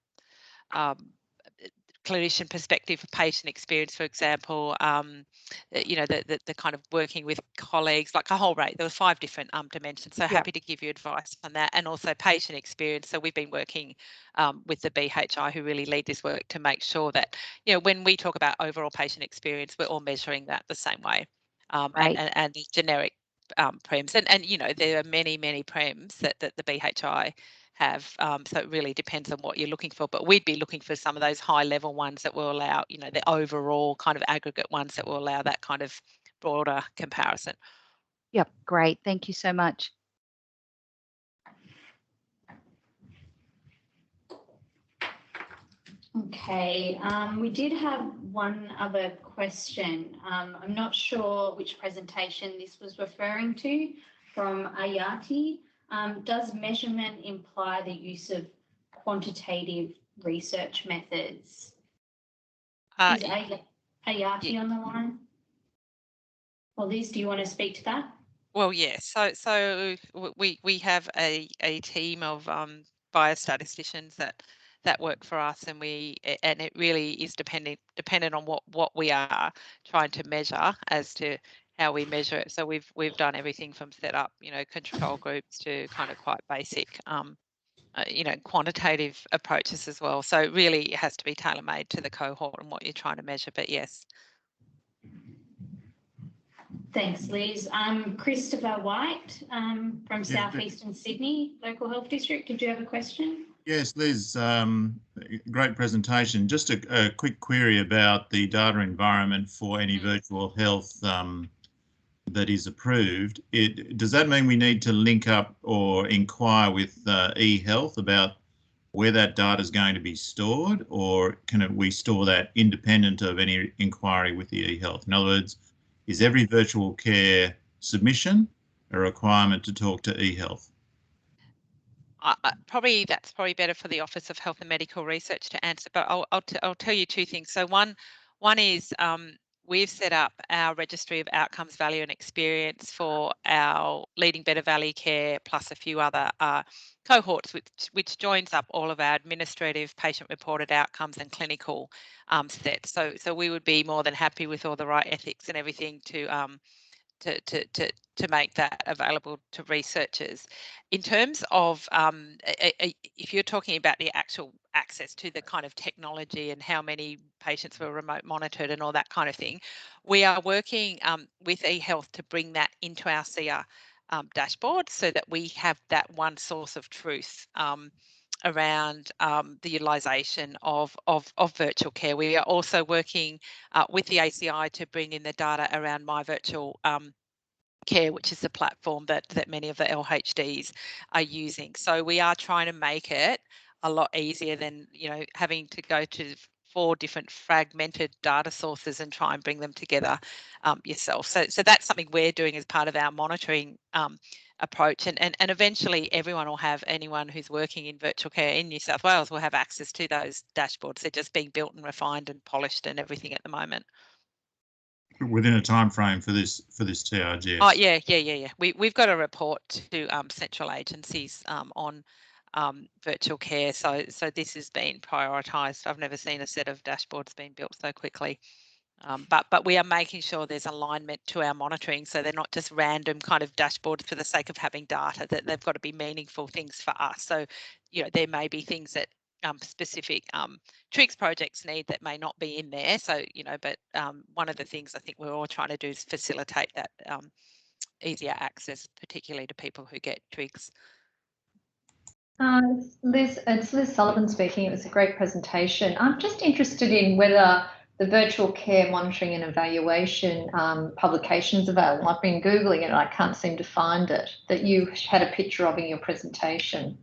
S7: clinician perspective for patient experience, for example, the kind of working with colleagues, like a whole rate. There were 5 different dimensions. So happy to give you advice on that, and also patient experience. So we've been working with the BHI, who really lead this work, to make sure that when we talk about overall patient experience, we're all measuring that the same way.
S8: Right.
S7: And the generic prems, and there are many prems that the BHI have, so it really depends on what you're looking for, but we'd be looking for some of those high level ones that will allow the overall kind of aggregate ones that will allow that kind of broader comparison.
S8: Yep, great, thank you so much.
S1: Okay, we did have one other question. I'm not sure which presentation this was referring to, from Aci. Does measurement imply the use of quantitative research methods? Is Aci on the line? Well, Liz, do you want to speak to that?
S7: Well, yes. So we have a team of biostatisticians that work for us, and it really is dependent on what we are trying to measure as to how we measure it. So we've done everything from set up control groups to kind of quite basic quantitative approaches as well. So really it has to be tailor-made to the cohort and what you're trying to measure, but yes.
S1: Thanks, Liz. Christopher White from Southeastern Sydney Local Health District. Did you have a question?
S9: Yes, Liz, great presentation. Just a quick query about the data environment for any virtual health that is approved. Does that mean we need to link up or inquire with Ehealth about where that data is going to be stored, or can we store that independent of any inquiry with the Ehealth? In other words, is every virtual care submission a requirement to talk to Ehealth?
S7: That's probably better for the Office of Health and Medical Research to answer, but I'll tell you 2 things. So one is we've set up our registry of outcomes, value and experience for our Leading Better Value Care plus a few other cohorts, which joins up all of our administrative, patient-reported outcomes and clinical sets. So we would be more than happy with all the right ethics and everything to make that available to researchers. In terms of if you're talking about the actual access to the kind of technology and how many patients were remote monitored and all that kind of thing, we are working with Ehealth to bring that into our SIA dashboard so that we have that one source of truth around the utilisation of virtual care. We are also working with the ACI to bring in the data around My Virtual Care, which is the platform that many of the LHDs are using. So we are trying to make it a lot easier than, you know, having to go to 4 different fragmented data sources and try and bring them together yourself. So that's something we're doing as part of our monitoring approach, and eventually everyone will have, anyone who's working in virtual care in New South Wales will have access to those dashboards. They're just being built and refined and polished and everything at the moment.
S9: Within a time frame for this TRGS?
S7: Oh yeah. We've got a report to central agencies on virtual care. So this has been prioritised. I've never seen a set of dashboards being built so quickly. But we are making sure there's alignment to our monitoring, so they're not just random kind of dashboards for the sake of having data, that they've got to be meaningful things for us. So, you know, there may be things that specific Triggs projects need that may not be in there. So, you know, but one of the things I think we're all trying to do is facilitate that easier access, particularly to people who get Triggs.
S10: Liz, it's Liz Sullivan speaking. It was a great presentation. I'm just interested in whether the virtual care monitoring and evaluation publications available. I've been Googling it and I can't seem to find it, that you had a picture of in your presentation.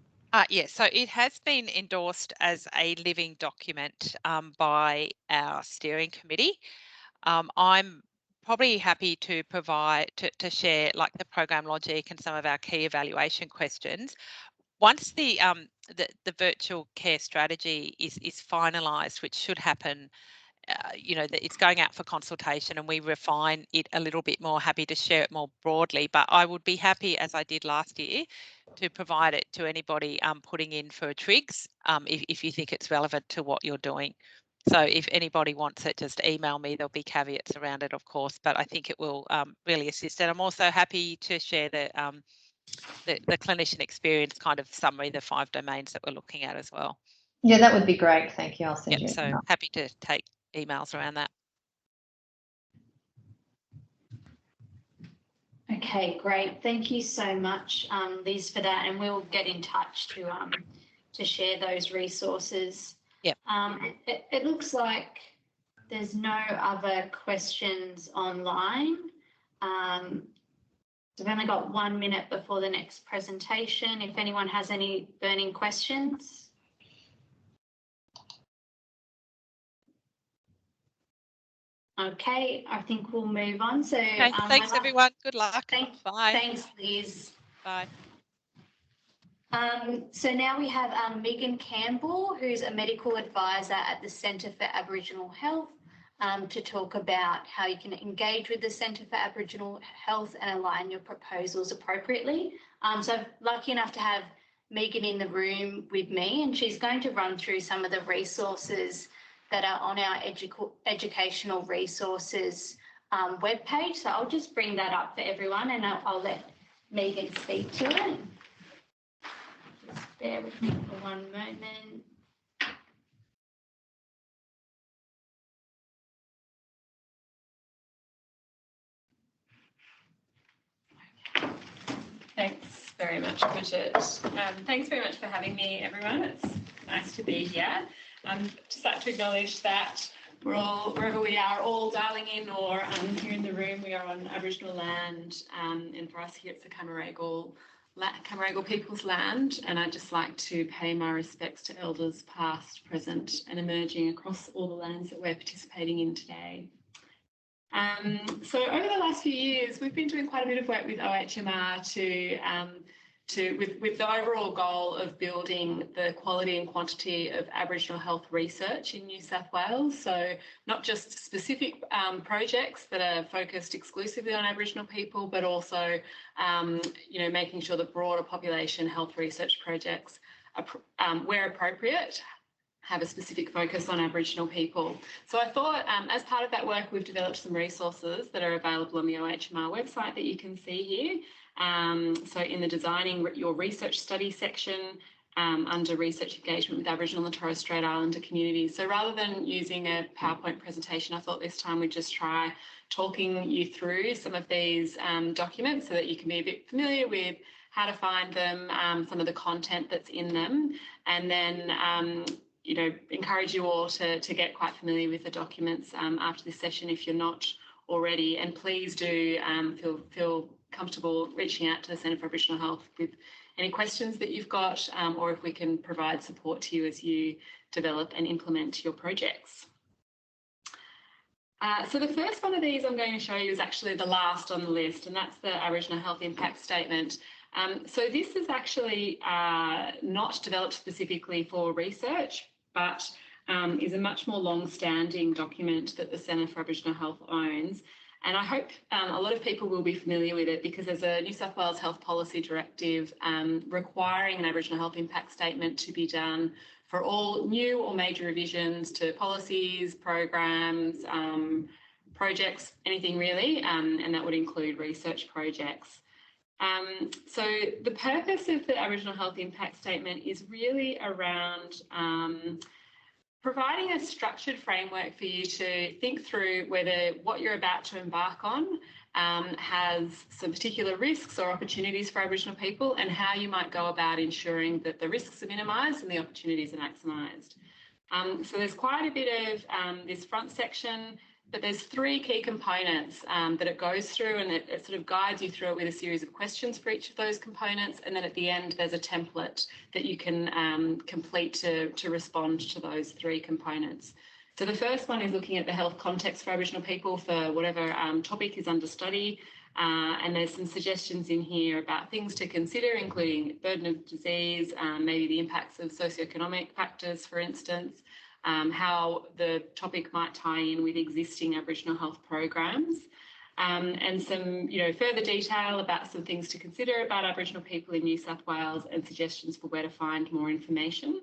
S7: Yes, so it has been endorsed as a living document by our steering committee. I'm probably happy to provide, to share like the program logic and some of our key evaluation questions. Once the virtual care strategy is finalised, which should happen, you know, that it's going out for consultation and we refine it a little bit more, happy to share it more broadly. But I would be happy, as I did last year, to provide it to anybody putting in for a Triggs if you think it's relevant to what you're doing. So if anybody wants it, just email me. There'll be caveats around it, of course, but I think it will really assist. And I'm also happy to share the Clinician Experience kind of summary, the 5 domains that we're looking at as well.
S10: Yeah, that would be great. Thank you. I'll send you.
S7: So happy to take emails around that.
S1: Okay, great. Thank you so much, Liz, for that, and we'll get in touch to share those resources.
S7: Yep.
S1: It looks like there's no other questions online. We've only got 1 minute before the next presentation. If anyone has any burning questions. Okay, I think we'll move on. So
S7: okay, thanks everyone. Good luck. Bye.
S1: Thanks, Liz.
S7: Bye.
S1: So now we have Megan Campbell, who's a medical advisor at the Centre for Aboriginal Health, to talk about how you can engage with the Centre for Aboriginal Health and align your proposals appropriately. So I'm lucky enough to have Megan in the room with me, and she's going to run through some of the resources that are on our educational resources webpage. So I'll just bring that up for everyone and I'll let Megan speak to it. Just bear with me for 1 moment.
S11: Thanks very much, Bridget. Thanks very much for having me, everyone. It's nice to be here. Just like to acknowledge that we're all, wherever we are, all dialing in or here in the room, we are on Aboriginal land, and for us here it's the Cammeraygal people's land, and I'd just like to pay my respects to elders past, present and emerging across all the lands that we're participating in today. So over the last few years, we've been doing quite a bit of work with OHMR with the overall goal of building the quality and quantity of Aboriginal health research in New South Wales. So not just specific projects that are focused exclusively on Aboriginal people, but also, making sure that broader population health research projects, where appropriate, have a specific focus on Aboriginal people. So I thought, as part of that work, we've developed some resources that are available on the OHMR website that you can see here. So in the Designing Your Research Study section, under Research Engagement with Aboriginal and Torres Strait Islander Communities. So rather than using a PowerPoint presentation, I thought this time we'd just try talking you through some of these documents so that you can be a bit familiar with how to find them, some of the content that's in them, and then encourage you all to get quite familiar with the documents after this session if you're not already. And please do feel comfortable reaching out to the Centre for Aboriginal Health with any questions that you've got, or if we can provide support to you as you develop and implement your projects. So the first one of these I'm going to show you is actually the last on the list, and that's the Aboriginal Health Impact Statement. So this is actually not developed specifically for research, but is a much more long-standing document that the Centre for Aboriginal Health owns. And I hope a lot of people will be familiar with it because there's a New South Wales Health Policy Directive requiring an Aboriginal Health Impact Statement to be done for all new or major revisions to policies, programs, projects, anything really, and that would include research projects. So the purpose of the Aboriginal Health Impact Statement is really around providing a structured framework for you to think through whether what you're about to embark on has some particular risks or opportunities for Aboriginal people, and how you might go about ensuring that the risks are minimised and the opportunities are maximised. So there's quite a bit of this front section, but there's three key components that it goes through, and it sort of guides you through it with a series of questions for each of those components. And then at the end, there's a template that you can complete to respond to those three components. So the first one is looking at the health context for Aboriginal people for whatever topic is under study. And there's some suggestions in here about things to consider, including burden of disease, maybe the impacts of socioeconomic factors, for instance, how the topic might tie in with existing Aboriginal health programs, and some further detail about some things to consider about Aboriginal people in New South Wales and suggestions for where to find more information.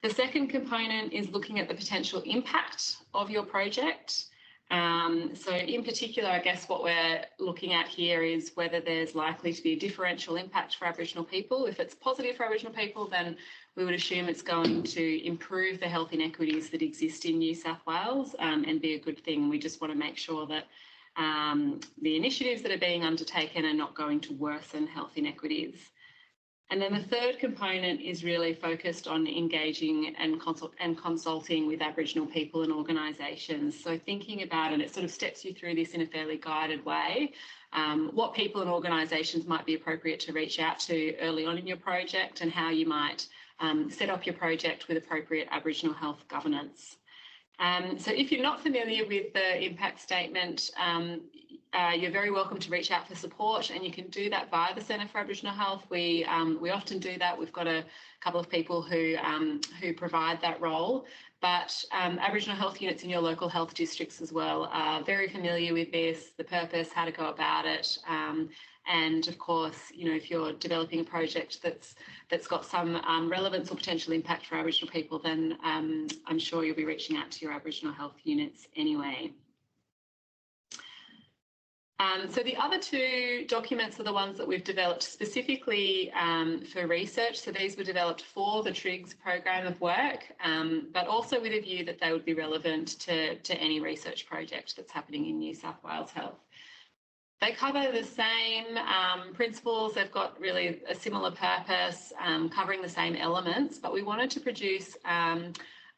S11: The second component is looking at the potential impact of your project. So in particular, I guess what we're looking at here is whether there's likely to be a differential impact for Aboriginal people. If it's positive for Aboriginal people, then we would assume it's going to improve the health inequities that exist in New South Wales and be a good thing. We just want to make sure that the initiatives that are being undertaken are not going to worsen health inequities. And then the third component is really focused on engaging and consulting with Aboriginal people and organisations. So thinking about, and it sort of steps you through this in a fairly guided way, what people and organisations might be appropriate to reach out to early on in your project, and how you might set up your project with appropriate Aboriginal health governance. So if you're not familiar with the impact statement, you're very welcome to reach out for support, and you can do that via the Centre for Aboriginal Health. We often do that. We've got a couple of people who provide that role, but Aboriginal health units in your local health districts as well are very familiar with this, the purpose, how to go about it. And of course, if you're developing a project that's got some relevance or potential impact for Aboriginal people, then I'm sure you'll be reaching out to your Aboriginal health units anyway. So the other two documents are the ones that we've developed specifically for research. So these were developed for the Triggs program of work, but also with a view that they would be relevant to any research project that's happening in New South Wales Health. They cover the same principles. They've got really a similar purpose, covering the same elements, but we wanted to produce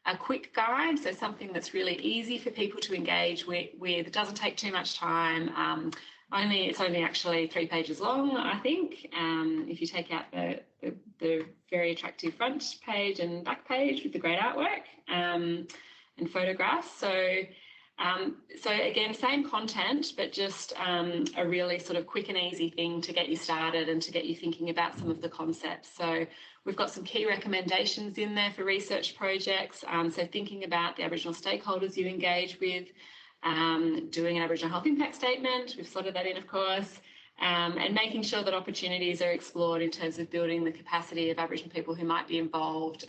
S11: a quick guide, so something that's really easy for people to engage with. It doesn't take too much time. It's only actually 3 pages long, I think, if you take out the very attractive front page and back page with the great artwork and photographs. So So again, same content, but just a really sort of quick and easy thing to get you started and to get you thinking about some of the concepts. So we've got some key recommendations in there for research projects. So thinking about the Aboriginal stakeholders you engage with, doing an Aboriginal health impact statement, we've slotted that in, of course, and making sure that opportunities are explored in terms of building the capacity of Aboriginal people who might be involved,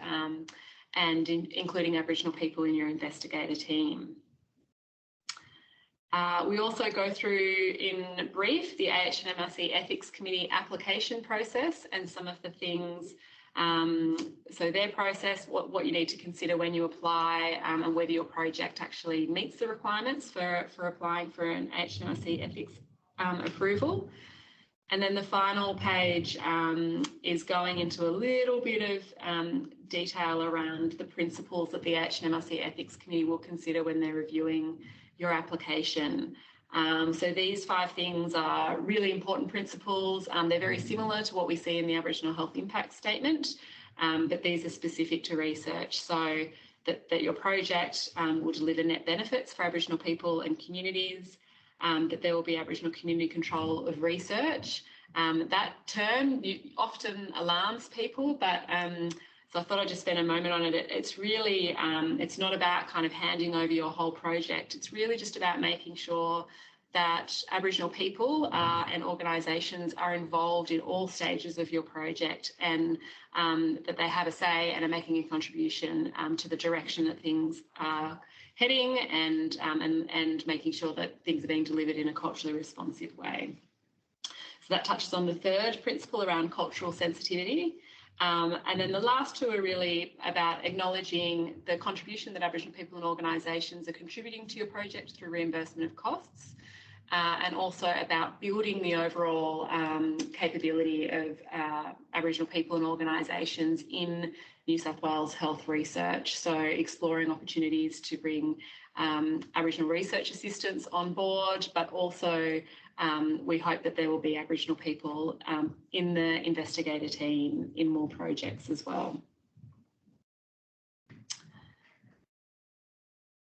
S11: and including Aboriginal people in your investigator team. We also go through in brief the AHNMRC Ethics Committee application process and some of the things, so their process, what you need to consider when you apply, and whether your project actually meets the requirements for applying for an AHNMRC ethics approval. And then the final page is going into a little bit of detail around the principles that the AHNMRC Ethics Committee will consider when they're reviewing your application. So these 5 things are really important principles. They're very similar to what we see in the Aboriginal Health Impact Statement, but these are specific to research. So that your project will deliver net benefits for Aboriginal people and communities, that there will be Aboriginal community control of research. That term often alarms people, but so I thought I'd just spend a moment on it. It's really, it's not about kind of handing over your whole project. It's really just about making sure that Aboriginal people and organisations are involved in all stages of your project, and that they have a say and are making a contribution to the direction that things are heading, and making sure that things are being delivered in a culturally responsive way. So that touches on the 3rd principle around cultural sensitivity. And then the last 2 are really about acknowledging the contribution that Aboriginal people and organisations are contributing to your project through reimbursement of costs, and also about building the overall capability of Aboriginal people and organisations in New South Wales health research. So exploring opportunities to bring Aboriginal research assistants on board, but also we hope that there will be Aboriginal people in the investigator team in more projects as well.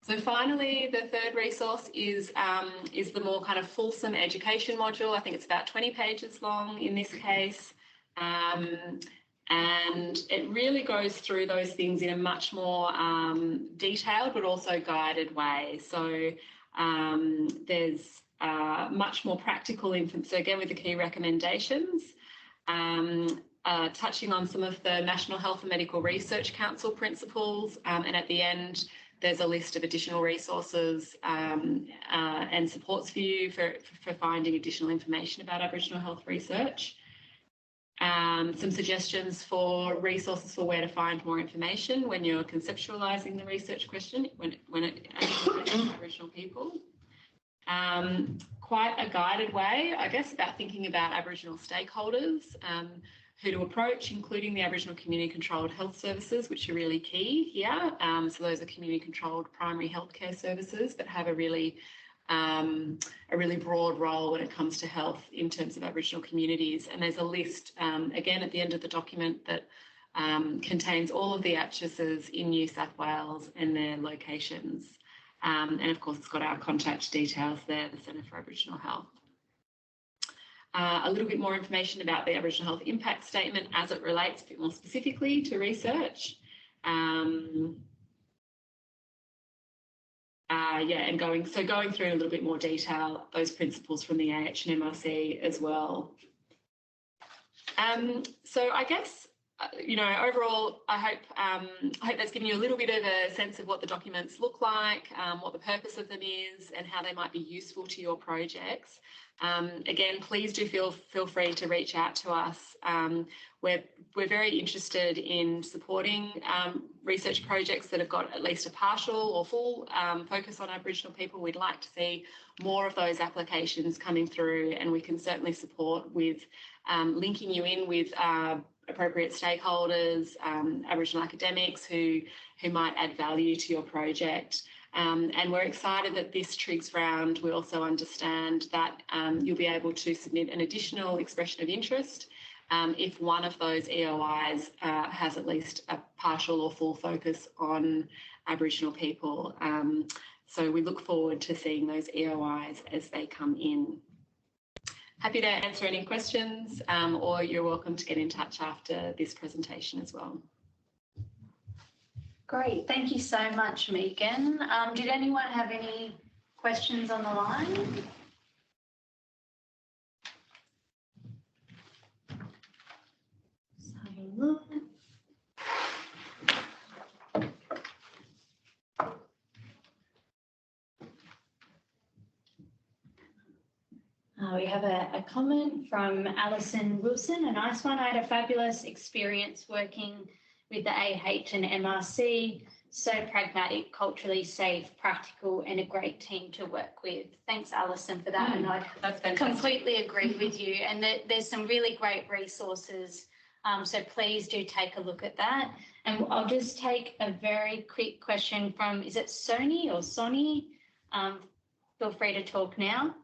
S11: So finally, the 3rd resource is the more kind of fulsome education module. I think it's about 20 pages long in this case. And it really goes through those things in a much more detailed but also guided way. So there's much more practical info. So again, with the key recommendations, touching on some of the National Health and Medical Research Council principles, and at the end, there's a list of additional resources and supports for you for finding additional information about Aboriginal health research. Some suggestions for resources for where to find more information when you're conceptualising the research question, when it actually Aboriginal people. Quite a guided way, I guess, about thinking about Aboriginal stakeholders, who to approach, including the Aboriginal community-controlled health services, which are really key here. So those are community-controlled primary healthcare services that have a really broad role when it comes to health in terms of Aboriginal communities. And there's a list, again, at the end of the document that contains all of the ACCHSs in New South Wales and their locations. And of course, it's got our contact details there, the Centre for Aboriginal Health. A little bit more information about the Aboriginal Health Impact Statement as it relates a bit more specifically to research. And going through in a little bit more detail those principles from the AHNMRC as well. So I guess, overall, I hope that's given you a little bit of a sense of what the documents look like, what the purpose of them is, and how they might be useful to your projects. Again, please do feel free to reach out to us. We're very interested in supporting research projects that have got at least a partial or full focus on Aboriginal people. We'd like to see more of those applications coming through, and we can certainly support with linking you in with appropriate stakeholders, Aboriginal academics who might add value to your project. And we're excited that this Triggs round, we also understand that you'll be able to submit an additional expression of interest if one of those EOIs has at least a partial or full focus on Aboriginal people. So we look forward to seeing those EOIs as they come in. Happy to answer any questions, or you're welcome to get in touch after this presentation as well.
S1: Great, thank you so much, Megan. Did anyone have any questions on the line? We have a comment from Alison Wilson, a nice one. I had a fabulous experience working with the AH and MRC. So pragmatic, culturally safe, practical, and a great team to work with. Thanks, Alison, for that. And I completely agree with you. And there's some really great resources. So please do take a look at that. And I'll just take a very quick question from, is it Sony or Sonny? Feel free to talk now.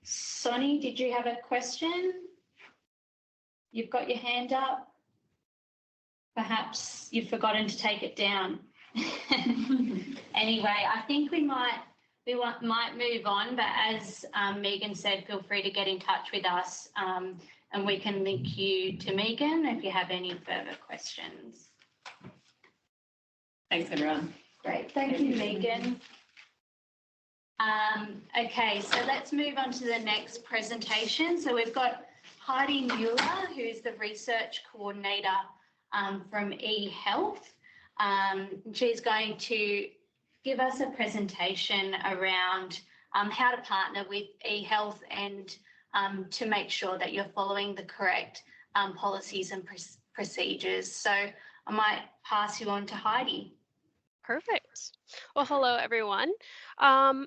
S1: Sonny, did you have a question? You've got your hand up. Perhaps you've forgotten to take it down. Anyway, I think we might move on, but as Megan said, feel free to get in touch with us and we can link you to Megan if you have any further questions.
S11: Thanks, everyone.
S1: Great, thank you, Megan. Okay, so let's move on to the next presentation. So we've got Heidi Mueller, who's the research coordinator from Ehealth. She's going to give us a presentation around how to partner with Ehealth and to make sure that you're following the correct policies and procedures. So I might pass you on to Heidi.
S12: Perfect. Well, hello, everyone.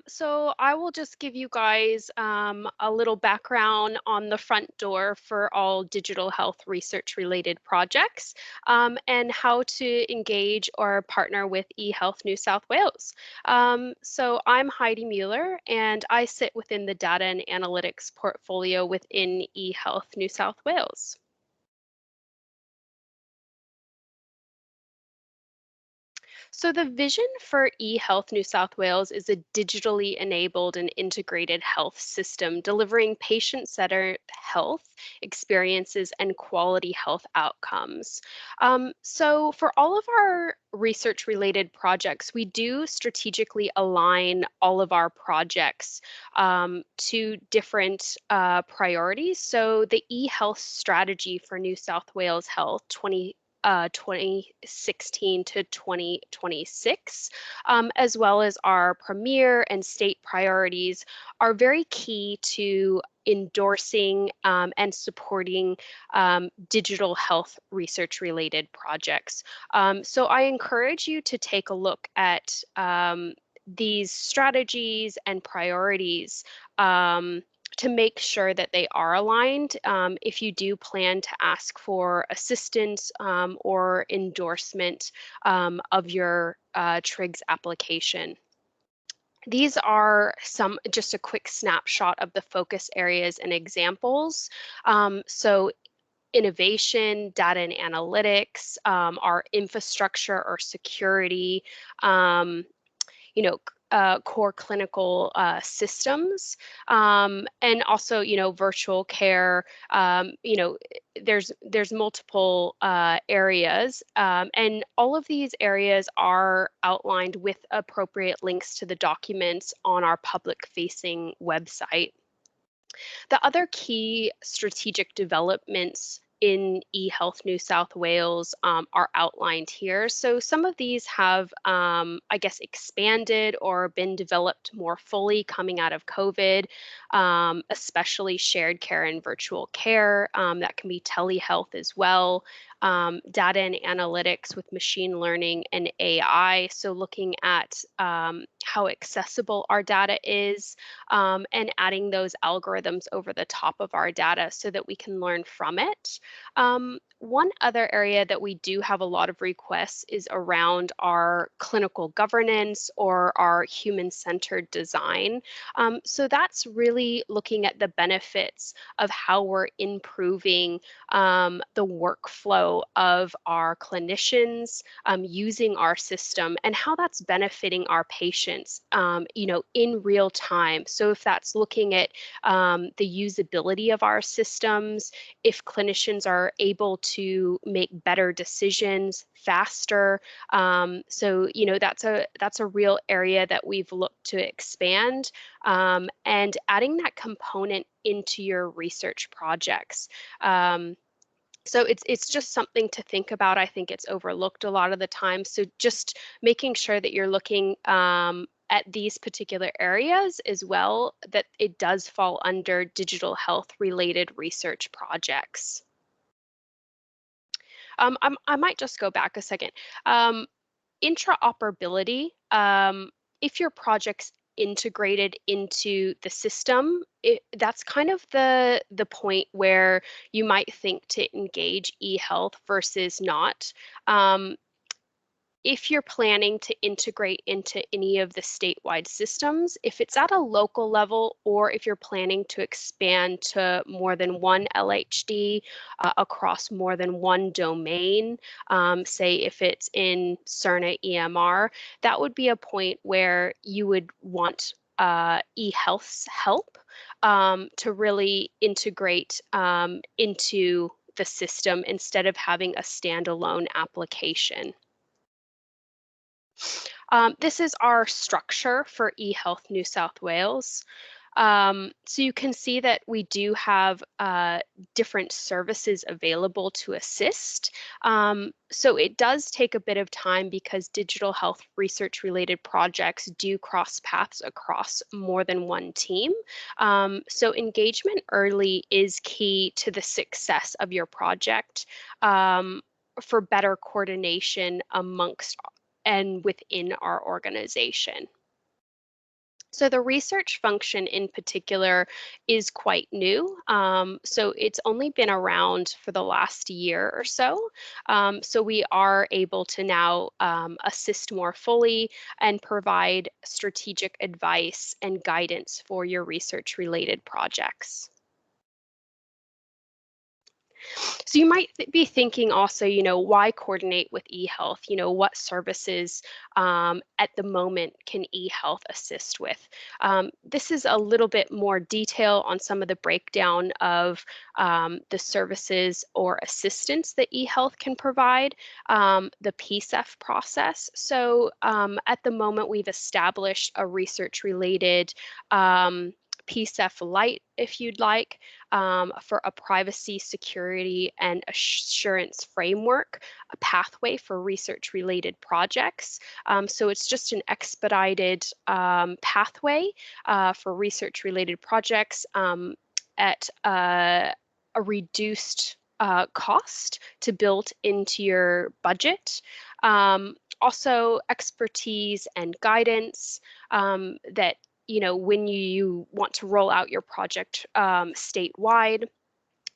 S12: So I will just give you guys a little background on the front door for all digital health research related projects and how to engage or partner with Ehealth New South Wales. So I'm Heidi Mueller, and I sit within the data and analytics portfolio within Ehealth New South Wales. So the vision for Ehealth New South Wales is a digitally enabled and integrated health system delivering patient-centered health experiences and quality health outcomes. So for all of our research-related projects, we do strategically align all of our projects to different priorities. So the eHealth strategy for New South Wales Health 2016 to 2026, as well as our premier and state priorities, are very key to endorsing and supporting digital health research related projects. So I encourage you to take a look at these strategies and priorities to make sure that they are aligned if you do plan to ask for assistance or endorsement of your Triggs application. These are just a quick snapshot of the focus areas and examples. So innovation, data and analytics, our infrastructure or security, core clinical systems, and also, virtual care. There's multiple areas, and all of these areas are outlined with appropriate links to the documents on our public-facing website. The other key strategic developments in Ehealth New South Wales are outlined here. So some of these have, expanded or been developed more fully coming out of COVID, especially shared care and virtual care. That can be telehealth as well. data and analytics with machine learning and AI. So looking at how accessible our data is and adding those algorithms over the top of our data so that we can learn from it. One other area that we do have a lot of requests is around our clinical governance or our human-centered design. So that's really looking at the benefits of how we're improving the workflow of our clinicians using our system and how that's benefiting our patients, in real time. So if that's looking at the usability of our systems, if clinicians are able to make better decisions faster. So, that's a real area that we've looked to expand, and adding that component into your research projects. So it's just something to think about. I think it's overlooked a lot of the time. So just making sure that you're looking at these particular areas as well, that it does fall under digital health related research projects. I might just go back a second. Intraoperability, if your project's integrated into the system, that's kind of the point where you might think to engage eHealth versus not. If you're planning to integrate into any of the statewide systems, if it's at a local level, or if you're planning to expand to more than one LHD across more than one domain, say if it's in Cerna EMR, that would be a point where you would want eHealth's help to really integrate into the system instead of having a standalone application. This is our structure for eHealth New South Wales. So you can see that we do have different services available to assist. So it does take a bit of time because digital health research related projects do cross paths across more than one team. So engagement early is key to the success of your project for better coordination amongst and within our organization. So the research function in particular is quite new. So it's only been around for the last year or so. So we are able to now assist more fully and provide strategic advice and guidance for your research related projects. So you might be thinking also, why coordinate with eHealth? What services at the moment can eHealth assist with? This is a little bit more detail on some of the breakdown of the services or assistance that eHealth can provide, the PCEF process. So at the moment, we've established a research-related PCEF Lite, if you'd like, for a privacy, security, and assurance framework, a pathway for research-related projects. So it's just an expedited pathway for research-related projects at a reduced cost to build into your budget. Also, expertise and guidance that when you want to roll out your project statewide,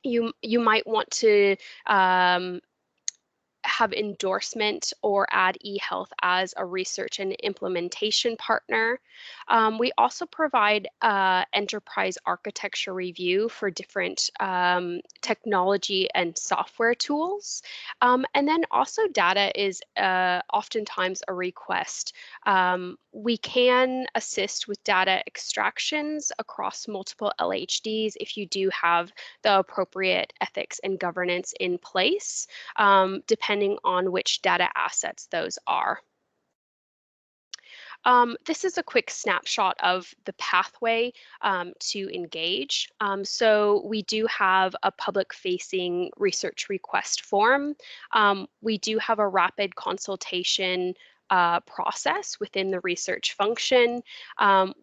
S12: you might want to have endorsement or add eHealth as a research and implementation partner. We also provide enterprise architecture review for different technology and software tools. And then also data is oftentimes a request. We can assist with data extractions across multiple LHDs if you do have the appropriate ethics and governance in place, depending on which data assets those are. This is a quick snapshot of the pathway to engage. So we do have a public-facing research request form. We do have a rapid consultation process within the research function.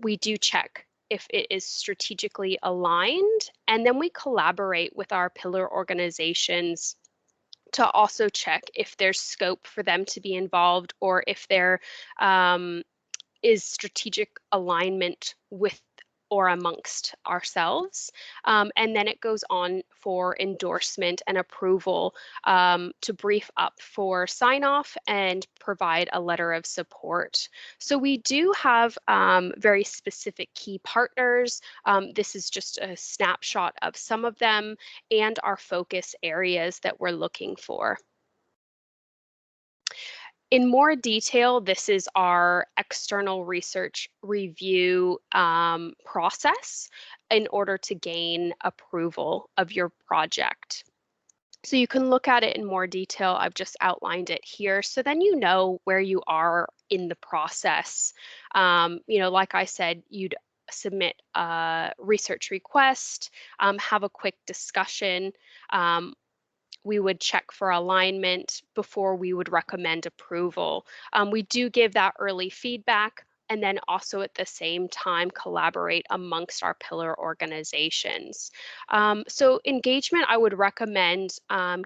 S12: We do check if it is strategically aligned, and then we collaborate with our pillar organizations to also check if there's scope for them to be involved or if there is strategic alignment with or amongst ourselves. And then it goes on for endorsement and approval to brief up for sign off and provide a letter of support. So we do have very specific key partners. This is just a snapshot of some of them and our focus areas that we're looking for. In more detail, this is our external research review process in order to gain approval of your project. So you can look at it in more detail. I've just outlined it here. So then you know where you are in the process. You know, like I said, you'd submit a research request, have a quick discussion. We would check for alignment before we would recommend approval. We do give that early feedback and then also at the same time collaborate amongst our pillar organizations. So engagement, I would recommend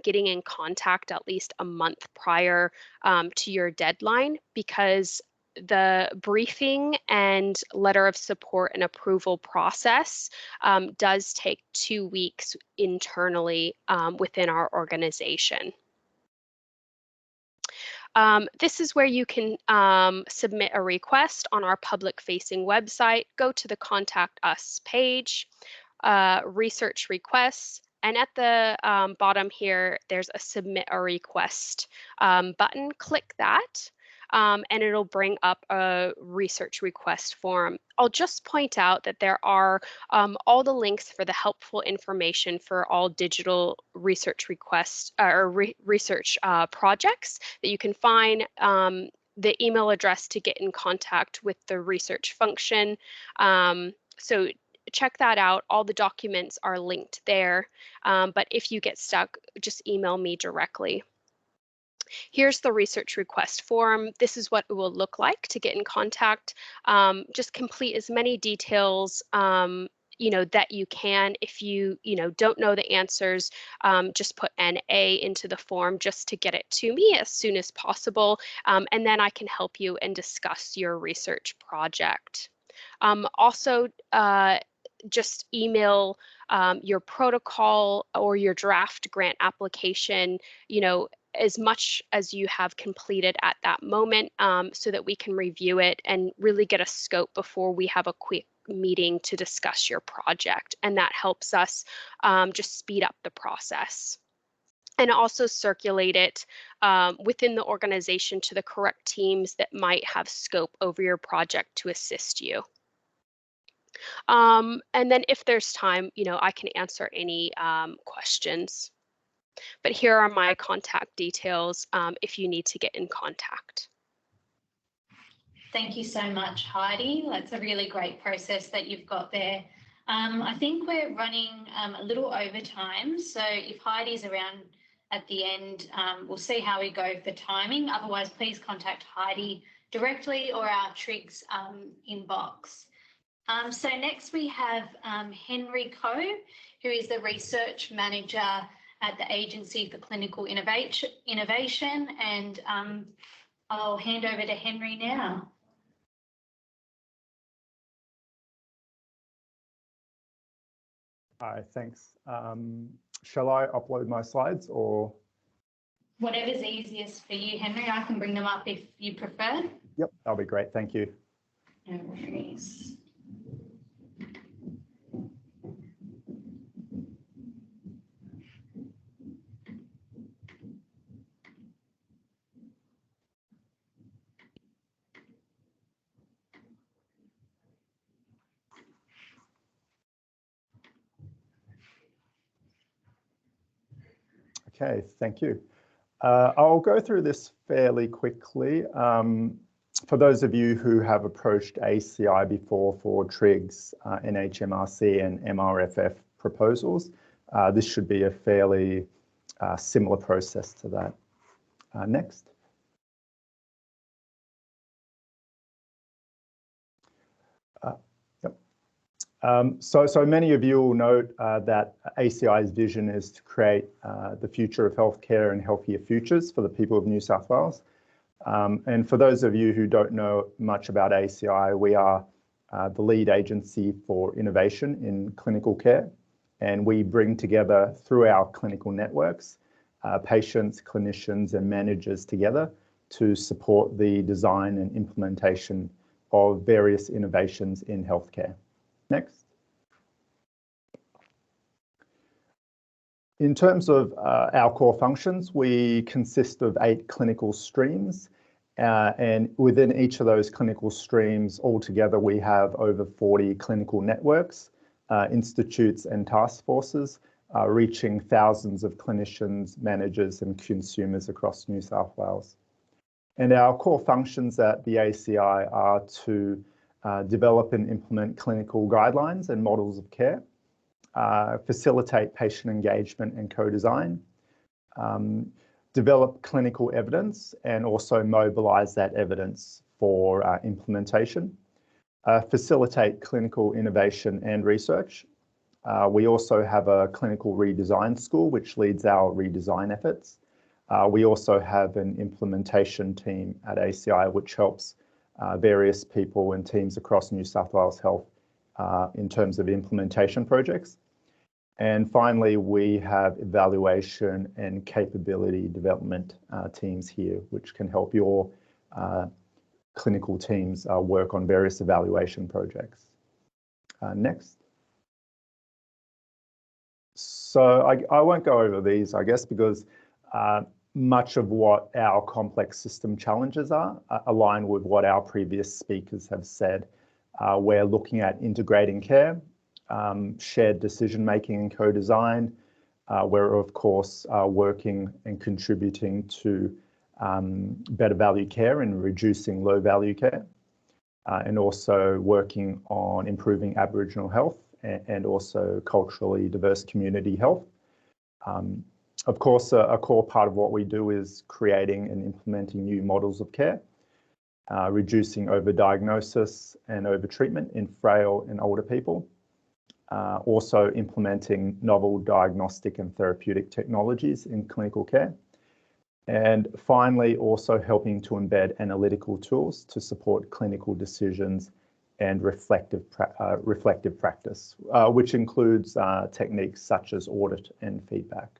S12: getting in contact at least a month prior to your deadline, because the briefing and letter of support and approval process does take 2 weeks internally within our organization. This is where you can submit a request on our public-facing website. Go to the Contact Us page, research requests, and at the bottom here, there's a Submit a Request button. Click that. And it'll bring up a research request form. I'll just point out that there are all the links for the helpful information for all digital research requests or research projects that you can find. The email address to get in contact with the research function. So check that out. All the documents are linked there. But if you get stuck, just email me directly. Here's the research request form. This is what it will look like to get in contact. Just complete as many details you know, that you can. If you don't know the answers, just put NA into the form just to get it to me as soon as possible. And then I can help you and discuss your research project. Also, just email your protocol or your draft grant application, as much as you have completed at that moment, so that we can review it and really get a scope before we have a quick meeting to discuss your project. And that helps us just speed up the process. And also circulate it within the organization to the correct teams that might have scope over your project to assist you. And then if there's time, I can answer any questions. But here are my contact details if you need to get in contact.
S1: Thank you so much, Heidi. That's a really great process that you've got there. I think we're running a little over time, so if Heidi's around at the end, we'll see how we go for timing. Otherwise, please contact Heidi directly or our Triggs inbox. So next we have Henry Coe, who is the Research Manager at the Agency for Clinical Innovation, and I'll hand over to Henry now.
S13: Hi, thanks. Shall I upload my slides or?
S1: Whatever's easiest for you, Henry. I can bring them up if you prefer.
S13: Yep, that'll be great. Thank you.
S1: No worries.
S13: Okay, thank you. I'll go through this fairly quickly. For those of you who have approached ACI before for Triggs, NHMRC and MRFF proposals, this should be a fairly similar process to that. Next. So many of you will note that ACI's vision is to create the future of healthcare and healthier futures for the people of New South Wales. And for those of you who don't know much about ACI, we are the lead agency for innovation in clinical care, and we bring together through our clinical networks patients, clinicians and managers together to support the design and implementation of various innovations in healthcare. Next. In terms of our core functions, we consist of 8 clinical streams, and within each of those clinical streams, altogether we have over 40 clinical networks, institutes and task forces, reaching thousands of clinicians, managers and consumers across New South Wales. And our core functions at the ACI are to develop and implement clinical guidelines and models of care, facilitate patient engagement and co-design, develop clinical evidence and also mobilise that evidence for implementation, facilitate clinical innovation and research. We also have a clinical redesign school which leads our redesign efforts. We also have an implementation team at ACI which helps various people and teams across New South Wales Health in terms of implementation projects. And finally, we have evaluation and capability development teams here, which can help your clinical teams work on various evaluation projects. Next. So I won't go over these, I guess, because much of what our complex system challenges are align with what our previous speakers have said. We're looking at integrating care, shared decision-making and co-design. We're, of course, working and contributing to better value care and reducing low value care, and also working on improving Aboriginal health and also culturally diverse community health. Of course, a core part of what we do is creating and implementing new models of care, reducing overdiagnosis and overtreatment in frail and older people, also implementing novel diagnostic and therapeutic technologies in clinical care, and finally also helping to embed analytical tools to support clinical decisions and reflective practice, which includes techniques such as audit and feedback.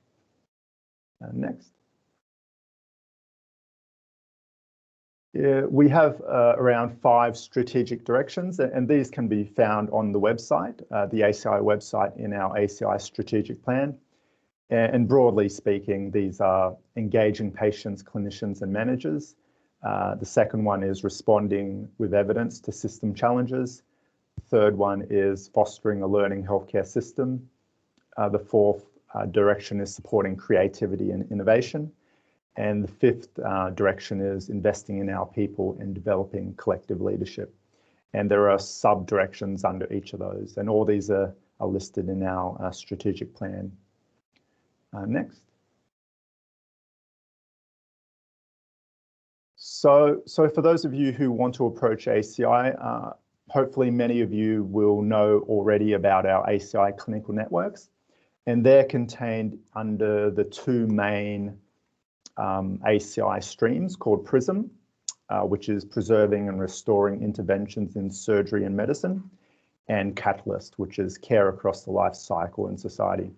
S13: Next. We have around 5 strategic directions, and these can be found on the website, the ACI website, in our ACI strategic plan. And broadly speaking, these are engaging patients, clinicians and managers. The second one is responding with evidence to system challenges. The third one is fostering a learning healthcare system. The fourth direction is supporting creativity and innovation. And the fifth direction is investing in our people and developing collective leadership. And there are sub-directions under each of those, and all these are listed in our strategic plan. Next. So for those of you who want to approach ACI, hopefully many of you will know already about our ACI Clinical Networks, and they're contained under the 2 main ACI streams called PRISM, which is Preserving and Restoring Interventions in Surgery and Medicine, and Catalyst, which is Care Across the Life Cycle in Society.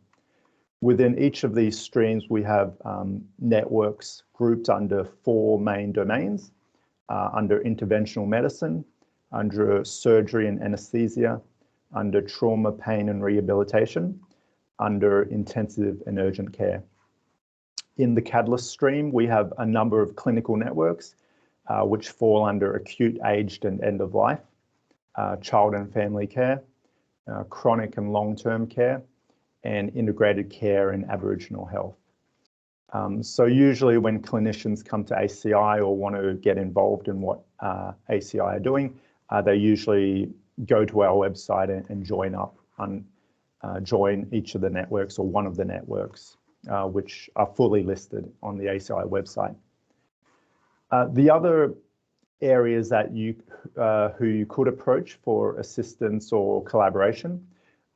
S13: Within each of these streams, we have networks grouped under 4 main domains, under interventional medicine, under surgery and anesthesia, under trauma, pain and rehabilitation, under intensive and urgent care. In the Catalyst stream, we have a number of clinical networks which fall under acute, aged and end of life, child and family care, chronic and long-term care, and integrated care in Aboriginal health. So usually when clinicians come to ACI or want to get involved in what ACI are doing, they usually go to our website and join up and join each of the networks or one of the networks, which are fully listed on the ACI website. The other areas that who you could approach for assistance or collaboration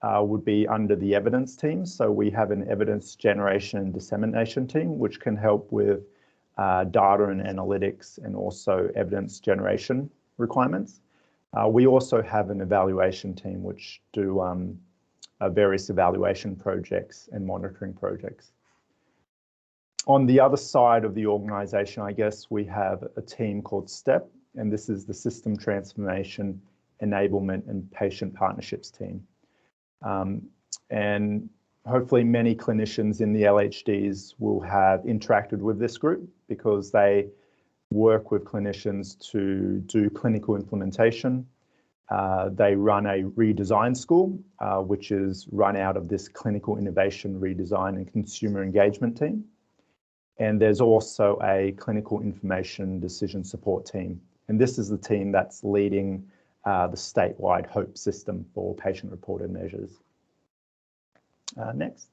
S13: would be under the evidence team. So we have an evidence generation and dissemination team, which can help with data and analytics and also evidence generation requirements. We also have an evaluation team, which do various evaluation projects and monitoring projects. On the other side of the organisation, I guess we have a team called STEP, and this is the System Transformation, Enablement and Patient Partnerships team. And hopefully many clinicians in the LHDs will have interacted with this group because they work with clinicians to do clinical implementation. They run a redesign school, which is run out of this clinical innovation, redesign and consumer engagement team. And there's also a clinical information decision support team. And this is the team that's leading the statewide HOPE system for patient-reported measures. Next.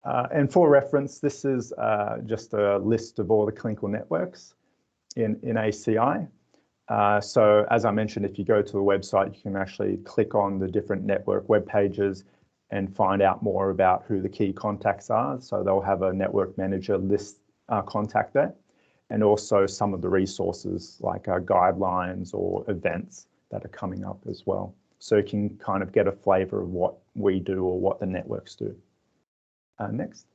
S13: And for reference, this is just a list of all the clinical networks in ACI. So as I mentioned, if you go to the website, you can actually click on the different network web pages and find out more about who the key contacts are. So they'll have a network manager list contact there, and also some of the resources like guidelines or events that are coming up as well. So you can kind of get a flavour of what we do or what the networks do. Next.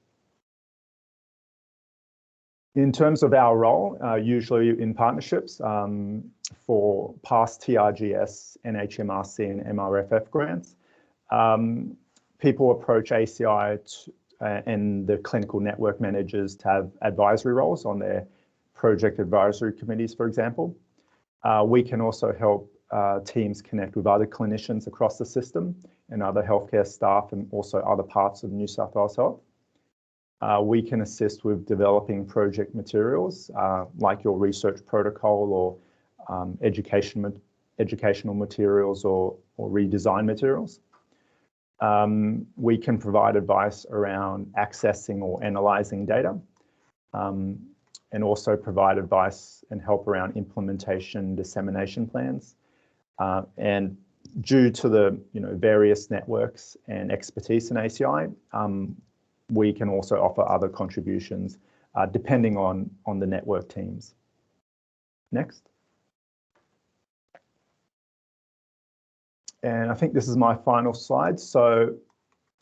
S13: In terms of our role, usually in partnerships for past TRGS, NHMRC and MRFF grants, people approach ACI and the clinical network managers to have advisory roles on their project advisory committees, for example. We can also help teams connect with other clinicians across the system and other healthcare staff and also other parts of New South Wales Health. We can assist with developing project materials like your research protocol or educational materials or redesign materials. We can provide advice around accessing or analysing data and also provide advice and help around implementation dissemination plans. And due to the various networks and expertise in ACI, we can also offer other contributions depending on the network teams. Next. And I think this is my final slide. So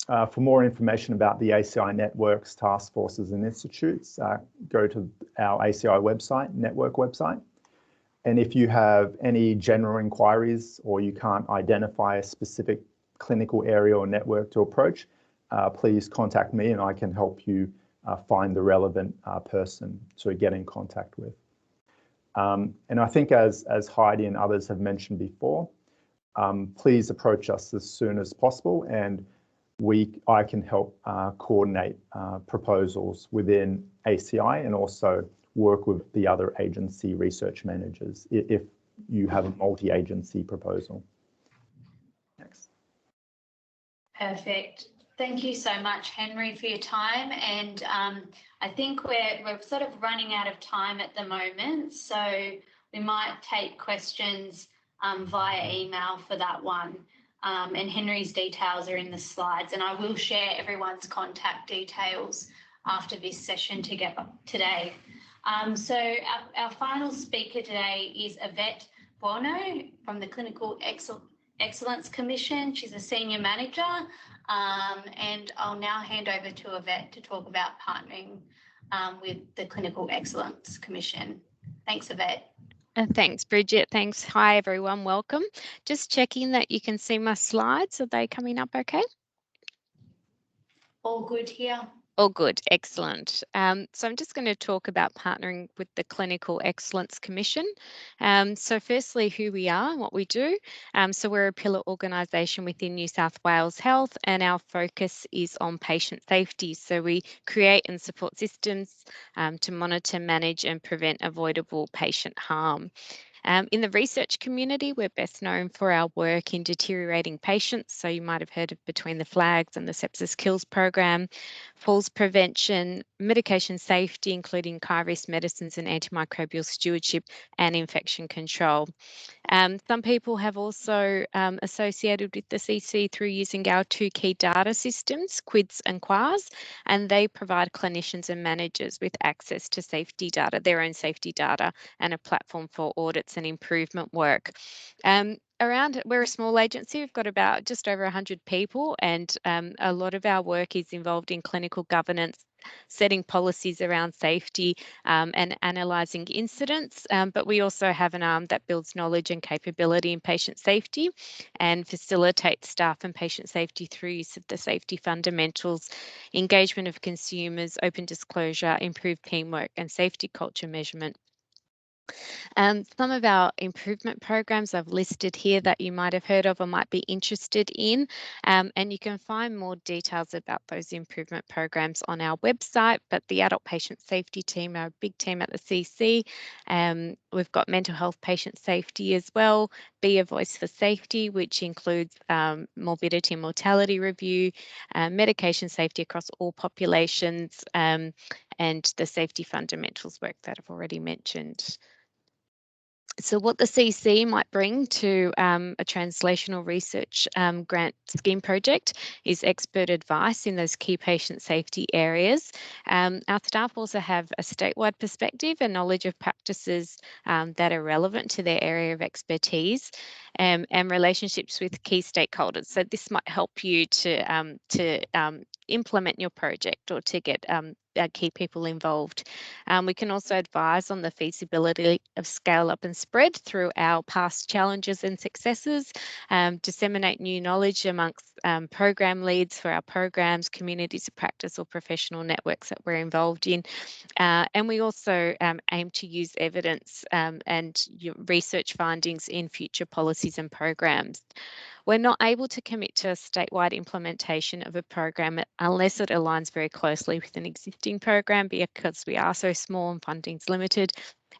S13: for more information about the ACI networks, task forces and institutes, go to our ACI website, network website. And if you have any general inquiries or you can't identify a specific clinical area or network to approach, please contact me and I can help you find the relevant person to get in contact with. And I think as Heidi and others have mentioned before, please approach us as soon as possible and I can help coordinate proposals within ACI and also work with the other agency research managers if you have a multi-agency proposal. Next.
S1: Perfect. Thank you so much, Henry, for your time. And I think we're sort of running out of time at the moment, so we might take questions via email for that one. And Henry's details are in the slides, and I will share everyone's contact details after this session today. So our final speaker today is Yvette Buono from the Clinical Excellence Commission. She's a senior manager, and I'll now hand over to Yvette to talk about partnering with the Clinical Excellence Commission. Thanks, Yvette.
S14: Thanks, Bridget. Thanks. Hi, everyone. Welcome. Just checking that you can see my slides. Are they coming up okay?
S1: All good here.
S14: All good. Excellent. So I'm just going to talk about partnering with the Clinical Excellence Commission. So firstly, who we are and what we do. So we're a pillar organisation within New South Wales Health, and our focus is on patient safety. So we create and support systems to monitor, manage and prevent avoidable patient harm. In the research community, we're best known for our work in deteriorating patients. So you might have heard of Between the Flags and the Sepsis Kills program, falls prevention, medication safety, including high-risk medicines and antimicrobial stewardship, and infection control. Some people have also associated with the CC through using our two key data systems, QIDS and QAS, and they provide clinicians and managers with access to safety data, their own safety data, and a platform for audits and improvement work. We're a small agency, we've got about just over 100 people, and a lot of our work is involved in clinical governance, setting policies around safety and analysing incidents, but we also have an arm that builds knowledge and capability in patient safety and facilitates staff and patient safety through use of the safety fundamentals, engagement of consumers, open disclosure, improved teamwork and safety culture measurement. Some of our improvement programs I've listed here that you might have heard of or might be interested in, and you can find more details about those improvement programs on our website. But the adult patient safety team are a big team at the CC. We've got mental health patient safety as well, Be a Voice for Safety, which includes morbidity and mortality review, medication safety across all populations, and the safety fundamentals work that I've already mentioned. So what the CC might bring to a translational research grant scheme project is expert advice in those key patient safety areas. Our staff also have a statewide perspective and knowledge of practices that are relevant to their area of expertise, and relationships with key stakeholders. So this might help you to implement your project or to get key people involved. We can also advise on the feasibility of scale up and spread through our past challenges and successes, disseminate new knowledge amongst program leads for our programs, communities of practice or professional networks that we're involved in. And we also aim to use evidence and research findings in future policies and programs. We're not able to commit to a statewide implementation of a program unless it aligns very closely with an existing program, because we are so small and funding's limited.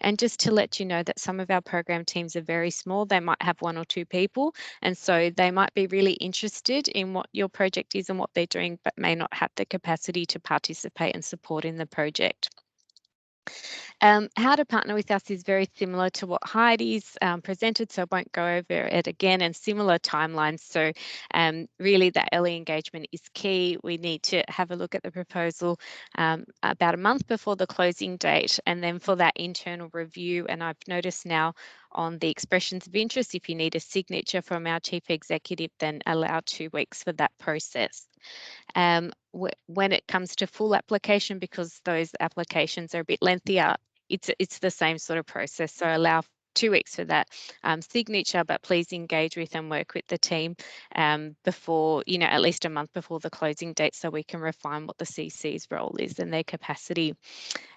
S14: And just to let you know that some of our program teams are very small, they might have 1 or 2 people, and so they might be really interested in what your project is and what they're doing, but may not have the capacity to participate and support in the project. How to partner with us is very similar to what Heidi's presented, so I won't go over it again, and similar timelines. So really that early engagement is key. We need to have a look at the proposal about a month before the closing date, and then for that internal review. And I've noticed now on the expressions of interest, if you need a signature from our chief executive, then allow 2 weeks for that process. When it comes to full application, because those applications are a bit lengthier, it's the same sort of process. So allow 2 weeks for that signature, but please engage with and work with the team before, at least a month before the closing date, so we can refine what the CC's role is and their capacity.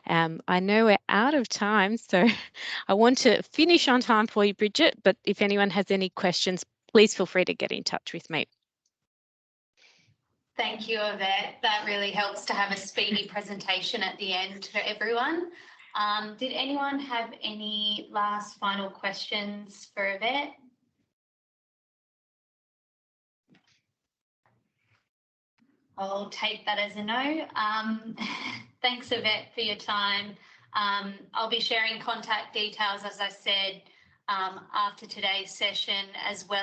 S14: I know we're out of time, so I want to finish on time for you, Bridget, but if anyone has any questions, please feel free to get in touch with me.
S1: Thank you, Yvette. That really helps to have a speedy presentation at the end for everyone. Did anyone have any last final questions for Yvette? I'll take that as a no. Thanks, Yvette, for your time. I'll be sharing contact details, as I said, after today's session, as well